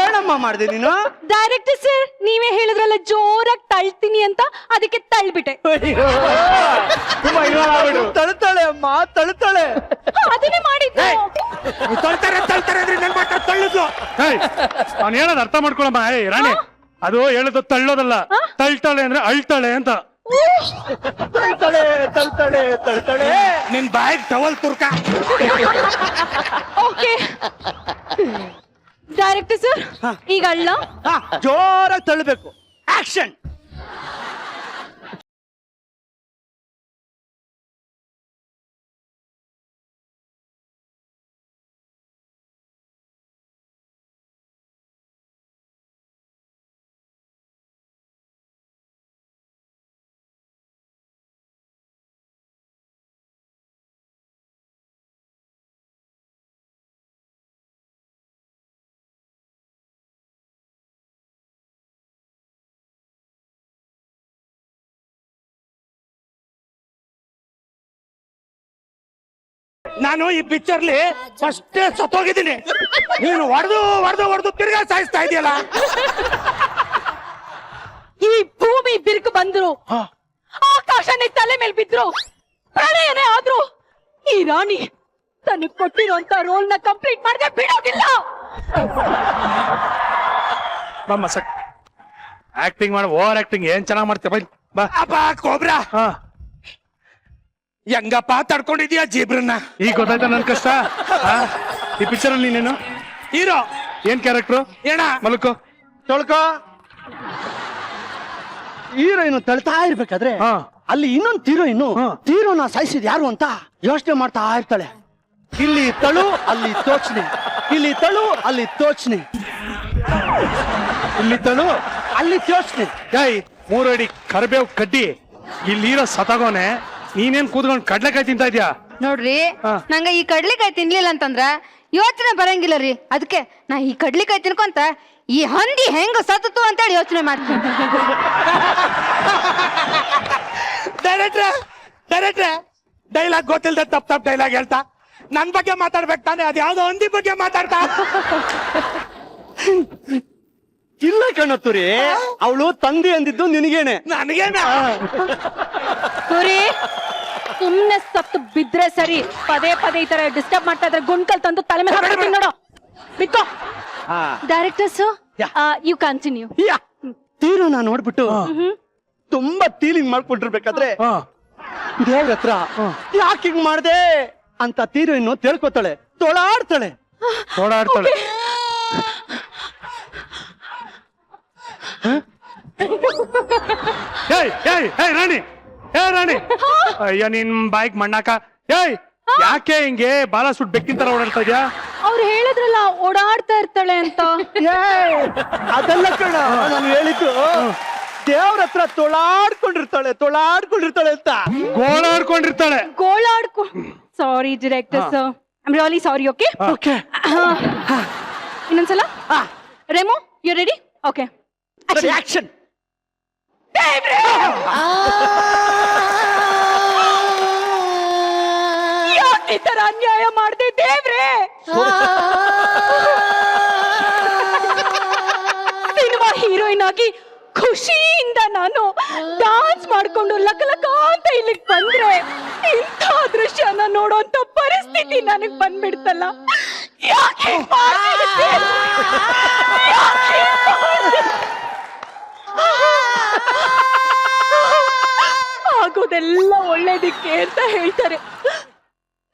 ಏನಮ್ಮ ಮಾಡಿದೆ ನೀನು?
ಡೈರೆಕ್ಟರ್ ಸರ್ ನೀವೇ ಹೇಳಿದ್ರಲ್ಲ ಜೋರಾಗಿ ತಳ್ತೀನಿ ಅಂತ, ಅದಕ್ಕೆ ತಳ್ಬಿಟ್ಟೆ.
ತಳ್ತಾಳೆ ಅಮ್ಮ ತಳ್ತಾಳೆ.
ಅದನ್ನೇ ಮಾಡಿದ್ದು.
ತಳ್ತಾರೆ ಅಂದ್ರೆ ನನ್ ಮಾತ್ರ ತಳ್ಳುದು.
ಅವ್ನು ಹೇಳೋದು ಅರ್ಥ ಮಾಡ್ಕೊಳಮ್ಮ. ಏ ರಾಣಿ, ಅದು ಹೇಳೋದು ತಳ್ಳೋದಲ್ಲ, ತಳ್ತಾಳೆ ಅಂದ್ರೆ ಅಳ್ತಾಳೆ ಅಂತ.
ತಳ್ತಾಳೆ ತಳ್ತಾಳೆ ತಳ್ತಾಳೆ.
ನಿನ್ ಬಾಯಿಗೆ ಟವಲ್ ತುರ್ಕ.
ಓಕೆ ಡೈರೆಕ್ಟರ್ ಸರ್ ಈಗ ಅಲ್ಲ
ಜೋರಾಗಿ ತಳ್ಳಬೇಕು. ಆಕ್ಷನ್.
ನಾನು ಈ ಪಿಕ್ಚರ್ಲಿ ಫಸ್ಟ್ ಸತ್ತೋಗಿದ್ದೀನಿ. ನೀನು ಹೊಡೆದು ತಿರ್ಗಾ ಸಾಯಿಸ್ತಾ ಇದೆಯಲ್ಲ.
ಈ ಭೂಮಿ ಬಿರುಕು ಬಂದ್ರು, ಆಕಾಶನೇ ತಲೆ ಮೇಲೆ ಬಿದ್ರು, ಪ್ರಳಯನೇ ಆದ್ರು, ಈ ರಾಣಿ ತನಗ್ ಕೊಟ್ಟಿರೋಂತ ರೋಲ್ ನ ಕಂಪ್ಲೀಟ್ ಮಾಡದೆ ಬಿಡೋದಿಲ್ಲ.
ಬಮ್ಮ ಸಕ್ ಆಕ್ಟಿಂಗ್ ಮಾಡಿ, ಓವರ್ ಆಕ್ಟಿಂಗ್ ಏನ್ ಚೆನ್ನಾಗ್ ಮಾಡ್ತೀಯ. ಬೈ ಬಾ.
ಅಪ್ಪ ಕೋಬ್ರಾ ಹೆಂಗಪ್ಪ ತಡ್ಕೊಂಡಿದ್ಯಾ ಜೀಬ್ರನ್ನ?
ಈಗ ಗೊತ್ತಾಯ್ತಾ ನನ್ ಕಷ್ಟ. ಈ ಪಿಕ್ಚರ್ ಅಲ್ಲಿ ನೀನೇನು
ಹೀರೋ?
ಏನ್ ಕ್ಯಾರೆಕ್ಟ್ರು?
ಏನ
ಮಲ್ಕೋ
ತೊಳ್ಕೊ. ಹೀರೋಯಿನ್ ತಳ್ತಾ ಇರ್ಬೇಕಾದ್ರೆ ಅಲ್ಲಿ ಇನ್ನೊಂದು ಹೀರೋಯಿನ್ ತೀರೋನ ಸಾಯಿಸಿದ್ ಯಾರು ಅಂತ ಯೋಚನೆ ಮಾಡ್ತಾ ಇರ್ತಾಳೆ. ಇಲ್ಲಿ ತಳು ಅಲ್ಲಿ ತೋಚನೆ, ಇಲ್ಲಿ ತಳು ಅಲ್ಲಿ ತೋಚನೆ, ಇಲ್ಲಿ ತಳು ಅಲ್ಲಿ ತೋಚನೆ.
ಯಾಯ್ 3 ಅಡಿ ಕರಿಬೇವು ಕಡ್ಡಿ ಇಲ್ಲಿರೋ ಸತಗೋನೆ, ನೀನೇನ್ ಕೂತ್ಕೊಂಡು ಕಡ್ಲೆಕಾಯಿ ತಿಂತಾ ಇದ್ಯಾ?
ನೋಡ್ರಿ, ನಂಗ ಈ ಕಡ್ಲಿಕಾಯಿ ತಿನ್ಲಿಲ್ಲ ಅಂತಂದ್ರ ಯೋಚನೆ ಬರಂಗಿಲ್ಲ ರೀ. ಅದಕ್ಕೆ ನಾ ಈ ಕಡ್ಲಿಕಾಯಿ ತಿನ್ಕೊಂತ ಈ ಹಂದಿ ಹೆಂಗ ಸತ್ತು ಅಂತೇಳಿ ಯೋಚನೆ ಮಾಡ್ತೀನಿ.
ಡೈರೆಕ್ಟ್ರೆ ಡೈಲಾಗ್ ಗೊತ್ತಿಲ್ದ ತಪ್ಪ ಡೈಲಾಗ್ ಹೇಳ್ತಾ ನನ್ ಬಗ್ಗೆ ಮಾತಾಡ್ಬೇಕು ತಾನೆ, ಅದ್ ಯಾವ್ದೋ ಹಂದಿ ಬಗ್ಗೆ ಮಾತಾಡ್ತಾ.
ಇಲ್ಲ ಕಣತ್ತುರಿ, ಅವಳು ತಂದೆ ಅಂದಿದ್ದು ನಿನಗೇನೆ,
ನನಗೇನ?
ಸುಮ್ನೆ ಸತ್ತು ಬಿದ್ರೆ ಸರಿ, ಪದೇ ಪದೇ ಈ ತರ ಡಿಸ್ಟರ್ಬ್ ಮಾಡ್ತಾ ಇದ್ರೆ ಗುಂಡ್ಕಲ್ ತಂದು ತಲೆ ಮೇಲೆ ಹಾಕ್ತೀನಿ ನೋಡು. ಬಿಕ್ಕೋ. Directors you continue.
ತೀರೋನ ನೋಡ್ಬಿಟ್ಟು ತುಂಬಾ ಫೀಲಿಂಗ್ ಮಾಡ್ಕೊಂಡಿರ್ಬೇಕಾದ್ರೆ ದೇವ್ರ ಹತ್ರ ಯಾಕೆ ಹಿಂಗ್ ಮಾಡ್ದೆ ಅಂತ ತೀರು ಇನ್ನು ತಿಳ್ಕೊತಾಳೆ, ತೊಳಾಡ್ತಾಳೆ.
ರಾಣಿ ರಾಣಿ, ಅಯ್ಯ ನಿನ್ ಬಾಯಿಗೆ ಮಣ್ಣಾಕ. ಏಯ್ ಯಾಕೆ ಹಿಂಗೆ ಬಾಲ ಸುಟ್ ಬೆಕ್ಕಿನ ತರ ಓಡಾಡ್ತಾ ಇದ್ಯಾ?
ಅವ್ರು ಹೇಳಿದ್ರಲ್ಲ ಓಡಾಡ್ತಾ ಇರ್ತಾಳೆ ಅಂತ.
ಅದೆಲ್ಲ ಕಣ ನಾನು ಹೇಳಿದ್ದು. ದೇವ್ರ ಹತ್ರ ತೊಳಾಡ್ಕೊಂಡಿರ್ತಾಳೆ ಅಂತ.
ಗೋಳಾಡ್ಕೊಂಡಿರ್ತಾಳೆ.
ಗೋಳಾಡ್ಕೊ sorry director sir, I am really sorry. Okay
okay,
ಇನ್ನೊಂದ್ಸಲ. Remo you ready? Okay
action.
ಯಾಕೆ ಈ ತರ ಅನ್ಯಾಯ ಮಾಡ್ದೆ ದೇವ್ರೆ? ಸಿನಿಮಾ ಹೀರೋಯಿನ್ ಆಗಿ ಖುಷಿಯಿಂದ ನಾನು ಡಾನ್ಸ್ ಮಾಡ್ಕೊಂಡು ಲಕಲಕ ಅಂತ ಇಲ್ಲಿಗೆ ಬಂದ್ರೆ ಇಂಥ ದೃಶ್ಯನ ನೋಡೋಂತ ಪರಿಸ್ಥಿತಿ ನನಗ್ ಬಂದ್ಬಿಡ್ತಲ್ಲ. ಯಾಕೆ ಹೀಗ್ ಮಾಡ್ದೆ ದೇವ್ರೆ? ಯಾಕೆ ಹೀಗ್ ಮಾಡ್ದೆ? ಆಗೋದೆಲ್ಲ ಒಳ್ಳೇದಕ್ಕೆ ಅಂತ ಹೇಳ್ತಾರೆ,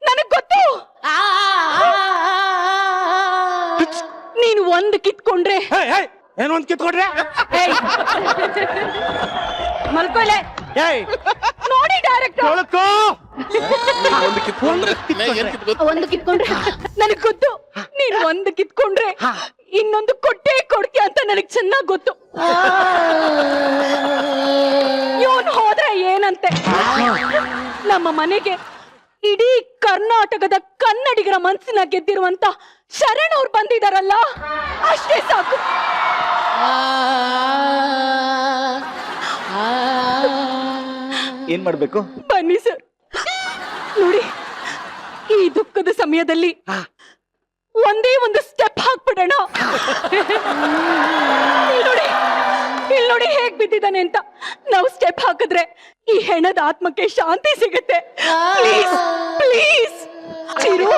ನನಗ್ ಗೊತ್ತು. ನೀನು ಒಂದು ಕಿತ್ಕೊಂಡ್ರೆ
ಏನೋ ಒಂದ್ ಕಿತ್ಕೊಡ್ರೆ
ಮಲ್ಕೊಳ್ಳೆ. ನೋಡಿ ಡೈರೆಕ್ಟರ್, ಒಂದು ಕಿತ್ಕೊಂಡ್ರೆ ನನಗ್ ಗೊತ್ತು. ನೀನು ಒಂದು ಕಿತ್ಕೊಂಡ್ರೆ ಇನ್ನೊಂದು ಕೊಟ್ಟೆ ಕೊಡ್ತೀಯ ಅಂತ ನನಗ್ ಚೆನ್ನಾಗ್ ಗೊತ್ತು. ಇವನು ಹೋದ್ರೆ ಏನಂತೆ, ನಮ್ಮ ಮನೆಗೆ ಇಡೀ ಕರ್ನಾಟಕದ ಕನ್ನಡಿಗರ ಮನಸ್ಸಿನ ಗೆದ್ದಿರುವಂತ ಶರಣ್ ಅವ್ರು ಬಂದಿದಾರಲ್ಲ, ಅಷ್ಟೇ ಸಾಕು.
ಏನ್ ಮಾಡ್ಬೇಕು?
ಬನ್ನಿ ಸರ್, ನೋಡಿ ಈ ದುಃಖದ ಸಮಯದಲ್ಲಿ ಒಂದೇ ಒಂದು ಸ್ಟೆಪ್ ಹಾಕ್ಬಿಡೋಣ. ಇಲ್ಲಿ ನೋಡಿ ಹೇಗ್ ಬಿದ್ದಿದ್ದಾನೆ ಅಂತ. ನಾವು ಸ್ಟೆಪ್ ಹಾಕಿದ್ರೆ ಈ ಹೆಣದ ಆತ್ಮಕ್ಕೆ ಶಾಂತಿ ಸಿಗುತ್ತೆ. ಪ್ಲೀಸ್ ಪ್ಲೀಸ್ ಚಿರು,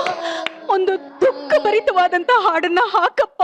ಒಂದು ದುಃಖ ಭರಿತವಾದಂತ ಹಾಡನ್ನ ಹಾಕಪ್ಪ.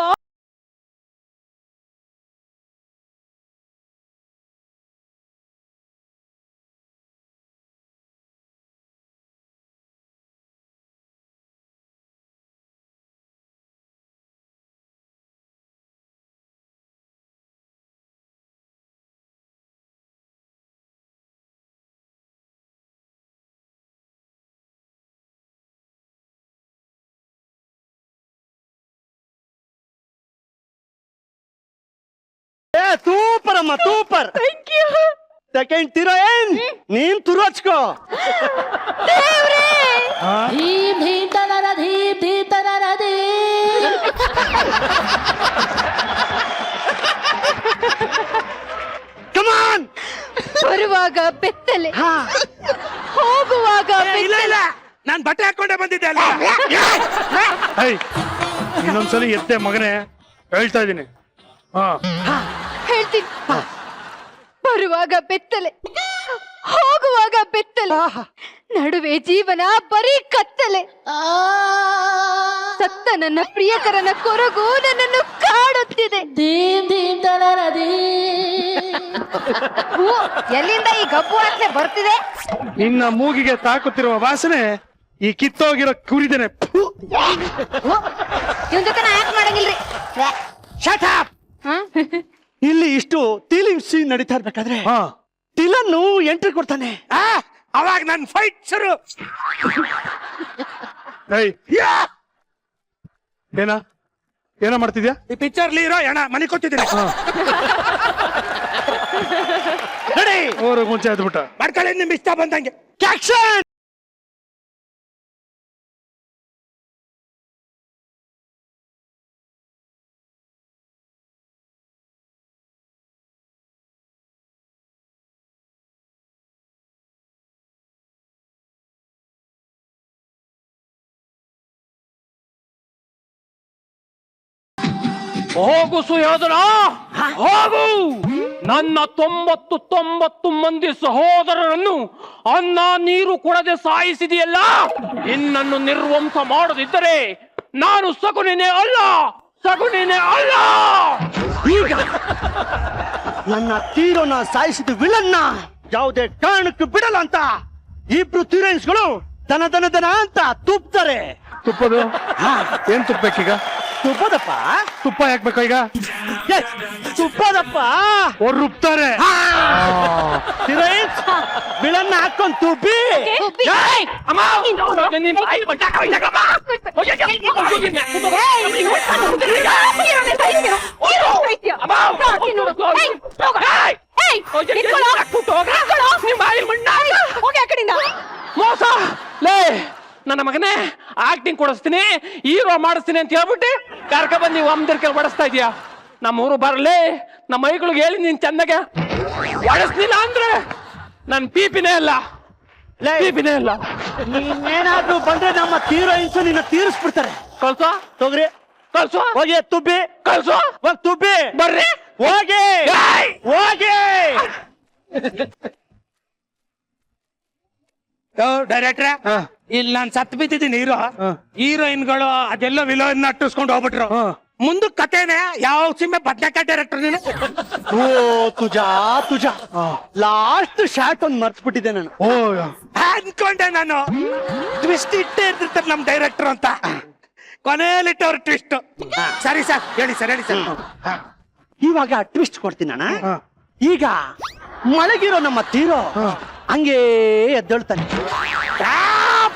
ಸೂಪರ್ ಅಮ್ಮ, super.
Thank you.
Second heroine ನೀನ್ ತುರು ಹಚ್ಕೋ. ಕಮಾನ್.
ಬರುವಾಗ ಬೆತ್ತಲೆ, ಹೋಗುವಾಗ
ಇಲ್ಲ ಇಲ್ಲ, ನಾನ್ ಬಟ್ಟೆ ಹಾಕೊಂಡೆ ಬಂದಿದ್ದೆ ಅಲ್ಲ.
ಇನ್ನೊಂದ್ಸಲಿ ಎತ್ತೆ ಮಗನೇ, ಹೇಳ್ತಾ ಇದೀನಿ.
ಹೇಳ್ತೀನಿ. ಬರುವಾಗ ಬೆತ್ತಲೆ, ಹೋಗುವಾಗ ಬೆತ್ತಲೆ, ನಡುವೆ ಜೀವನ ಬರೀ ಕತ್ತಲೆ. ಸತ್ತ ನನ್ನ ಪ್ರಿಯಕರನ ಕೊರಗು ನನ್ನನ್ನು ಕಾಡುತ್ತಿದೆ. ಎಲ್ಲಿಂದ ಈ ಗಬ್ಬು ವಾಸನೆ ಬರ್ತಿದೆ?
ನಿನ್ನ ಮೂಗಿಗೆ ತಾಕುತ್ತಿರುವ ವಾಸನೆ ಈ ಕಿತ್ತೋಗಿರೋ ಕುರಿದೇನೆ.
ಇವನ್ ಜೊತೆ ನಾ ಯಾಕೆ ಮಾಡಂಗಿಲ್ರಿ?
Shut up! ಇಲ್ಲಿ ಇಷ್ಟು ಟೀಲಿಂಗ್ ಸೀನ್ ನಡೀತಾ ಇರ್ಬೇಕಾದ್ರೆ ಟಿಲನ್ನು ಎಂಟ್ರಿ ಕೊಡ್ತಾನೆ.
ಅವಾಗ ನನ್ ಫೈಟ್ ಶುರು.
ಏನ ಮಾಡ್ತಿದ್ಯಾ?
ಈ ಪಿಕ್ಚರ್ ಇರೋ ಎಣ ಮನೆ ಕೊತ್ತಿದ್ದೀನಿ.
ನಡಿ,
ಅವ್ರಿಗೆ ಮುಂಚೆ ಎದ್ಬಿಟ್ಟ.
ಮಾಡ್ಕೊಳ್ಳಿ ನಿಮ್ ಇಷ್ಟ ಬಂದಂಗೆ.
ಆಕ್ಷನ್.
ಹೋಗು ಸುಯೋಧನ, ಹೋಗು. ನನ್ನ 99 ಮಂದಿ ಸಹೋದರರನ್ನು ಅನ್ನ ನೀರು ಕೊಡದೆ ಸಾಯಿಸಿದೆಯಲ್ಲ, ನಿನ್ನನ್ನು ನಿರ್ವಂಸ ಮಾಡದಿದ್ದರೆ ನಾನು ಸಗುಣಿನೇ ಅಲ್ಲ, ಸಗುಣಿನೇ ಅಲ್ಲ.
ಈಗ ನನ್ನ ತೀರೋನ ಸಾಯಿಸಿದ ವಿಲನ್ನ ಯಾವುದೇ ಕಾರಣಕ್ಕೂ ಬಿಡಲ್ಲ ಅಂತ ಇಬ್ರು ಹೀರೋಯಿನ್ಸ್ಗಳು ದನ ದನ ದನ ಅಂತ ತುಪ್ತಾರೆ.
ತುಪ್ಪದು ಏನ್ ತುಪ್ಪಬೇಕೀಗ?
ತುಪ್ಪದಪ್ಪ.
ತುಪ್ಪ ಯಾಕ್ಬೇಕು ಈಗ?
ತುಪ್ಪದಪ್ಪ.
ಅವ್ರು ರುಬ್ತಾರೆ.
ಹೀರೋಯಿನ್ಸ್ ವಿಲನ್ನ ಹಾಕೊಂಡ್ ತುಪ್ಪಿ.
ಇಟ್ಕೊಳ್ಳೋ. ಇಟ್ಕೊಳ್ಳೋ.
ನಿಮ್ಮ ಬಾಯಿ ಮಣ್ಣ
ಹೋಗಿ ಆ ಕಡೆಯಿಂದ.
ಮೋಸ ಲೇ ನನ್ನ ಮಗನೇ ಆಕ್ಟಿಂಗ್ ಕೊಡಿಸ್ತೀನಿ ಹೀರೋ ಮಾಡಿಸ್ತೀನಿ ಅಂತ ಹೇಳ್ಬಿಟ್ಟು ಕರ್ಕ ಬಂದು ಒಮ್ದರ್ಕೆ ಬಡಿಸ್ತಾ ಇದೀಯಾ. ನಮ್ಮ ಊರು ಬರಲಿ ನಮ್ಮ ಮೈಗಳಿಗೆ ಹೇಳಿ ನೀನ್ ಚೆನ್ನಾಗೆ ಬಡಿಸ್ಲಿಲ್ಲ ಅಂದ್ರೆ ನನ್ ಪೀಪಿನೇ ಇಲ್ಲ ಪೀಪಿನೇ ಇಲ್ಲ.
ನೀನೇನಾದ್ರೂ ಬಂದ್ರೆ ನಮ್ಮ ಹೀರೋಯಿನ್ಸ್ ನಿನ್ನ ತೀರಿಸ್ಬಿಡ್ತಾರೆ.
ಕಳ್ಸೋ
ಹೋಗ್ರಿ
ಕಳ್ಸೋ
ಹೋಗಿ ತುಬ್ಬಿ
ಕಳ್ಸೋ
ಹೋಗಿ ತುಬ್ಬಿ
ಬರ್ರಿ
ಹೋಗಿ
ಏಯ್!
ಹೋಗಿ.
ಡೈರೆಕ್ಟ್ರೆ ಇಲ್ಲಿ ನಾನ್ ಸತ್ ಬಿದ್ದಿದ್ದೀನಿ ಹೀರೋಯಿನ್ಗಳು ಅದೆಲ್ಲ ವಿಲನ್ ಅಟ್ಟಿಸ್ಕೊಂಡು ಹೋಗ್ಬಿಟ್ರು. ಮುಂದಕ್ ಕತೆನೆ ಯಾವ ಸಿಮ್ಮೆ ಬದ್ನೆಕಾಯಿ ಡೈರೆಕ್ಟರ್ ನೀನು.
ಓ ತುಜಾ ಲಾಸ್ಟ್ ಶಾಟ್ ಒಂದ್ ಮರ್ತ್ಬಿಟ್ಟಿದ್ದೆ ನಾನು.
ಅನ್ಕೊಂಡೆ ನಾನು ಟ್ವಿಸ್ಟ್ ಇಟ್ಟೇ ಇರ್ತಿರ್ತಾರೆ ನಮ್ ಡೈರೆಕ್ಟರ್ ಅಂತ. ಕೊನೆಯಲ್ಲಿಟ್ಟವ್ರ ಟ್ವಿಸ್ಟ್. ಸರಿ ಸರ್ ಹೇಳಿ ಸರ್ ಹೇಳಿ ಸರ್.
ಇವಾಗ ಟ್ವಿಸ್ಟ್ ಕೊಡ್ತೀನಿ ಅಣ್ಣ. ಈಗ ಮಲಗಿರೋ ನಮ್ಮ ತೀರೋ ಹಂಗೇ ಎದ್ದೇಳ್ತಾನೆ.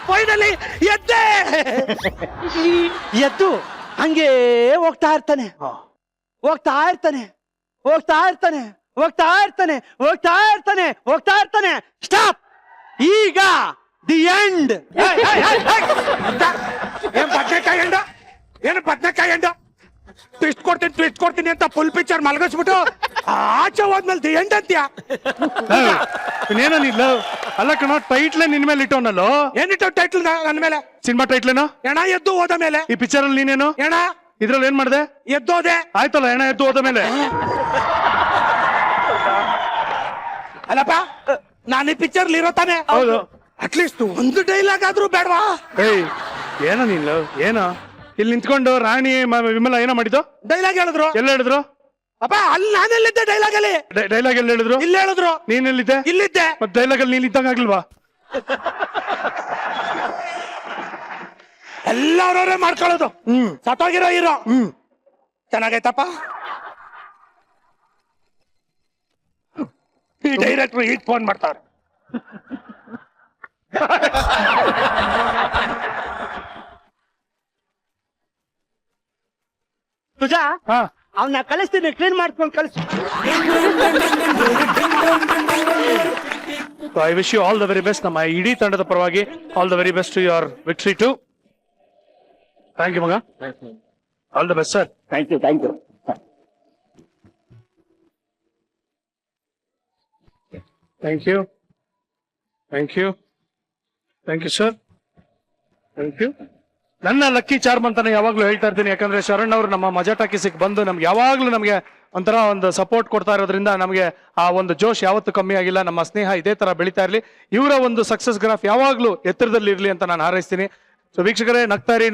ಫೈನಲಿ ಎದ್ದೆ
ಎದ್ದು ಹಂಗೇ ಹೋಗ್ತಾ ಇರ್ತಾನೆ ಹೋಗ್ತಾ ಇರ್ತಾನೆ ಹೋಗ್ತಾ ಇರ್ತಾನೆ ಹೋಗ್ತಾ ಇರ್ತಾನೆ ಹೋಗ್ತಾ ಇರ್ತಾನೆ ಹೋಗ್ತಾ ಇರ್ತಾನೆ. ಸ್ಟಾಪ್. ಈಗ ದಿ ಎಂಡ್.
ಏನ್ ಬದ್ನೆಕಾಯಿ ಎಂಡ ಏನು ಬದ್ನೆಕಾಯಿ ಎಂಡ ಟ್ವಿಸ್ಟ್ ಕೊಡ್ತೀನಿ ಅಂತ ಫುಲ್ ಪಿಕ್ಚರ್ ಮಲಗಿಸ್ಬಿಟ್ಟು ಆಚೆ ಹೋದ್ಮೇಲೆ ದಿ ಎಂಡ್ ಅಂತ್ಯಾ.
ಇನ್ನೇನೋ ನೀನು ಅಲ್ಲ ಕಣ ಟೈಟ್ಲೇ ನಿನ್ ಮೇಲೆ ಇಟ್ಟವನಲ್ಲೋ.
ಏನಿಟ್ಟು ಟೈಟ್ಲ್ ನನ್ನ ಮೇಲೆ
ಸಿನಿಮಾ ಟೈಟ್ಲೇನೋ
ಎಣ ಎದ್ದು ಹೋದ ಮೇಲೆ.
ಈ ಪಿಕ್ಚರ್ ಅಲ್ಲಿ ನೀನೇನು
ಎಣ
ಇದ್ರಲ್ಲಿ ಏನ್ ಮಾಡ್ದೆ?
ಎದ್ದೋದೆ.
ಆಯ್ತಲ್ಲ ಹೆಣ ಎದ್ದು ಹೋದ ಮೇಲೆ.
ಅಲ್ಲಪ್ಪ ನಾನು ಈ ಪಿಕ್ಚರ್ ಇರೋ ತಾನೆ.
ಹೌದು.
ಅಟ್ಲೀಸ್ಟ್ ಒಂದು ಡೈಲಾಗ್ ಆದ್ರೂ ಬೇಡವಾ?
ಏಯ್ ಏನೋ ನೀನು ಏನೋ ಇಲ್ಲಿ ನಿಂತ್ಕೊಂಡು ರಾಣಿ ವಿಮಲ ಏನೋ ಮಾಡಿದ್ದು
ಡೈಲಾಗ್ ಹೇಳಿದ್ರು.
ಎಲ್ಲ ಹೇಳಿದ್ರು?
ಅಪ್ಪ ಅಲ್ಲಿ ನಾನೆಲ್ಲಿದ್ದೆ ಡೈಲಾಗ್ ಅಲ್ಲಿ.
ಡೈಲಾಗ್ ಎಲ್ಲಿ ಹೇಳಿದ್ರು?
ಇಲ್ಲಿ ಹೇಳಿದ್ರು.
ನೀನ್ ಎಲ್ಲಿದ್ದೆ?
ಇಲ್ಲಿದ್ದೆ.
ಮತ್ತೆ ಡೈಲಾಗ್ ಅಲ್ಲಿ ನೀನ್ ಇದ್ದಂಗ ಆಗ್ಲಿಲ್ವಾ?
ಎಲ್ಲಾರವ್ರೆ ಮಾಡ್ಕೊಳ್ಳೋದು. ಸತ್ತೋಗಿರೋ ಹೀರೋ. ಚೆನ್ನಾಗೈತಪ್ಪ. ಈ ಡೈರೆಕ್ಟ್ರು ಈಗ ಫೋನ್ ಮಾಡ್ತಾರೆ.
ತುಜಾ ಅವನ್ನ ಕಳಿಸ್ತೀನಿ ಕ್ಲೀನ್ ಮಾಡ್ಕೊಂಡು ಕಳಿಸ್.
I wish you all the very best. ನಮ್ಮ ಇಡೀ ತಂಡದ ಪರವಾಗಿ all the very best to your victory too. Thank you ಮಗ. All the best sir.
Thank you thank you.
Thank you thank you thank you sir. Thank you. ನನ್ನ lucky charm ಅಂತಾನೆ ಯಾವಾಗ್ಲೂ ಹೇಳ್ತಾ ಇರ್ತೀನಿ. ಯಾಕಂದ್ರೆ ಶರಣ್ ಅವರು ನಮ್ಮ ಮಜಾ ಟಾಕೀಸಿಗೆ ಬಂದು ನಮ್ಗೆ ಯಾವಾಗ್ಲೂ ನಮಗೆ ಒಂಥರ ಒಂದು ಸಪೋರ್ಟ್ ಕೊಡ್ತಾ ಇರೋದ್ರಿಂದ ನಮಗೆ ಆ ಒಂದು ಜೋಶ್ ಯಾವತ್ತೂ ಕಮ್ಮಿ ಆಗಿಲ್ಲ. ನಮ್ಮ ಸ್ನೇಹ ಇದೇ ತರ ಬೆಳೀತಾ ಇರಲಿ. ಇವರ ಒಂದು ಸಕ್ಸಸ್ ಗ್ರಾಫ್ ಯಾವಾಗ್ಲೂ ಎತ್ತರದಲ್ಲಿ ಇರಲಿ ಅಂತ ನಾನು ಹಾರೈಸ್ತೀನಿ. ಸೊ ವೀಕ್ಷಕರೇ, ನಗ್ತಾರಿ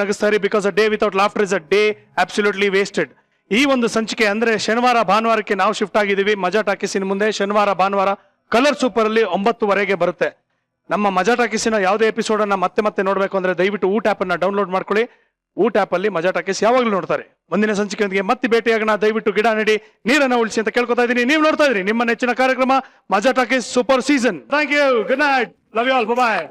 ನಗಿಸ್ತಾರಿ. Because a day without laughter is a day absolutely wasted. ಈ ಒಂದು ಸಂಚಿಕೆ ಅಂದ್ರೆ ಶನಿವಾರ ಭಾನುವಾರಕ್ಕೆ ನಾವು ಶಿಫ್ಟ್ ಆಗಿದ್ದೀವಿ. ಮಜಾ ಟಾಕೀಸಿನ ಮುಂದೆ ಶನಿವಾರ ಭಾನುವಾರ ಕಲರ್ ಸೂಪರ್ ಅಲ್ಲಿ 9:00 ಬರುತ್ತೆ. ನಮ್ಮ ಮಜಾ ಟಾಕೀಸಿನ ಯಾವುದೇ ಎಪಿಸೋಡ್ ಅನ್ನ ಮತ್ತೆ ನೋಡ್ಬೇಕು ಅಂದ್ರೆ ದಯವಿಟ್ಟು ಊಟ ಆಪ್ ಅನ್ನ ಡೌನ್ಲೋಡ್ ಮಾಡ್ಕೊಳ್ಳಿ. ಊಟ ಆಪ್ ಅಲ್ಲಿ ಮಜಾ ಟಾಕೀಸ್ ಯಾವಾಗಲೂ ನೋಡ್ತಾರೆ. ಮುಂದಿನ ಸಂಚಿಕೆಯೊಂದಿಗೆ ಮತ್ತೆ ಭೇಟಿಯಾಗೋಣ. ದಯವಿಟ್ಟು ಗಿಡ ನೆಡಿ ನೀರನ್ನ ಉಳಿಸಿ ಅಂತ ಕೇಳ್ಕೊತಾ ಇದ್ದೀನಿ. ನೀವು ನೋಡ್ತಾ ಇದ್ರಿ ನಿಮ್ಮ ನೆಚ್ಚಿನ ಕಾರ್ಯಕ್ರಮ Majaa talkies super season. Thank you. Good night. Love you all. Bye.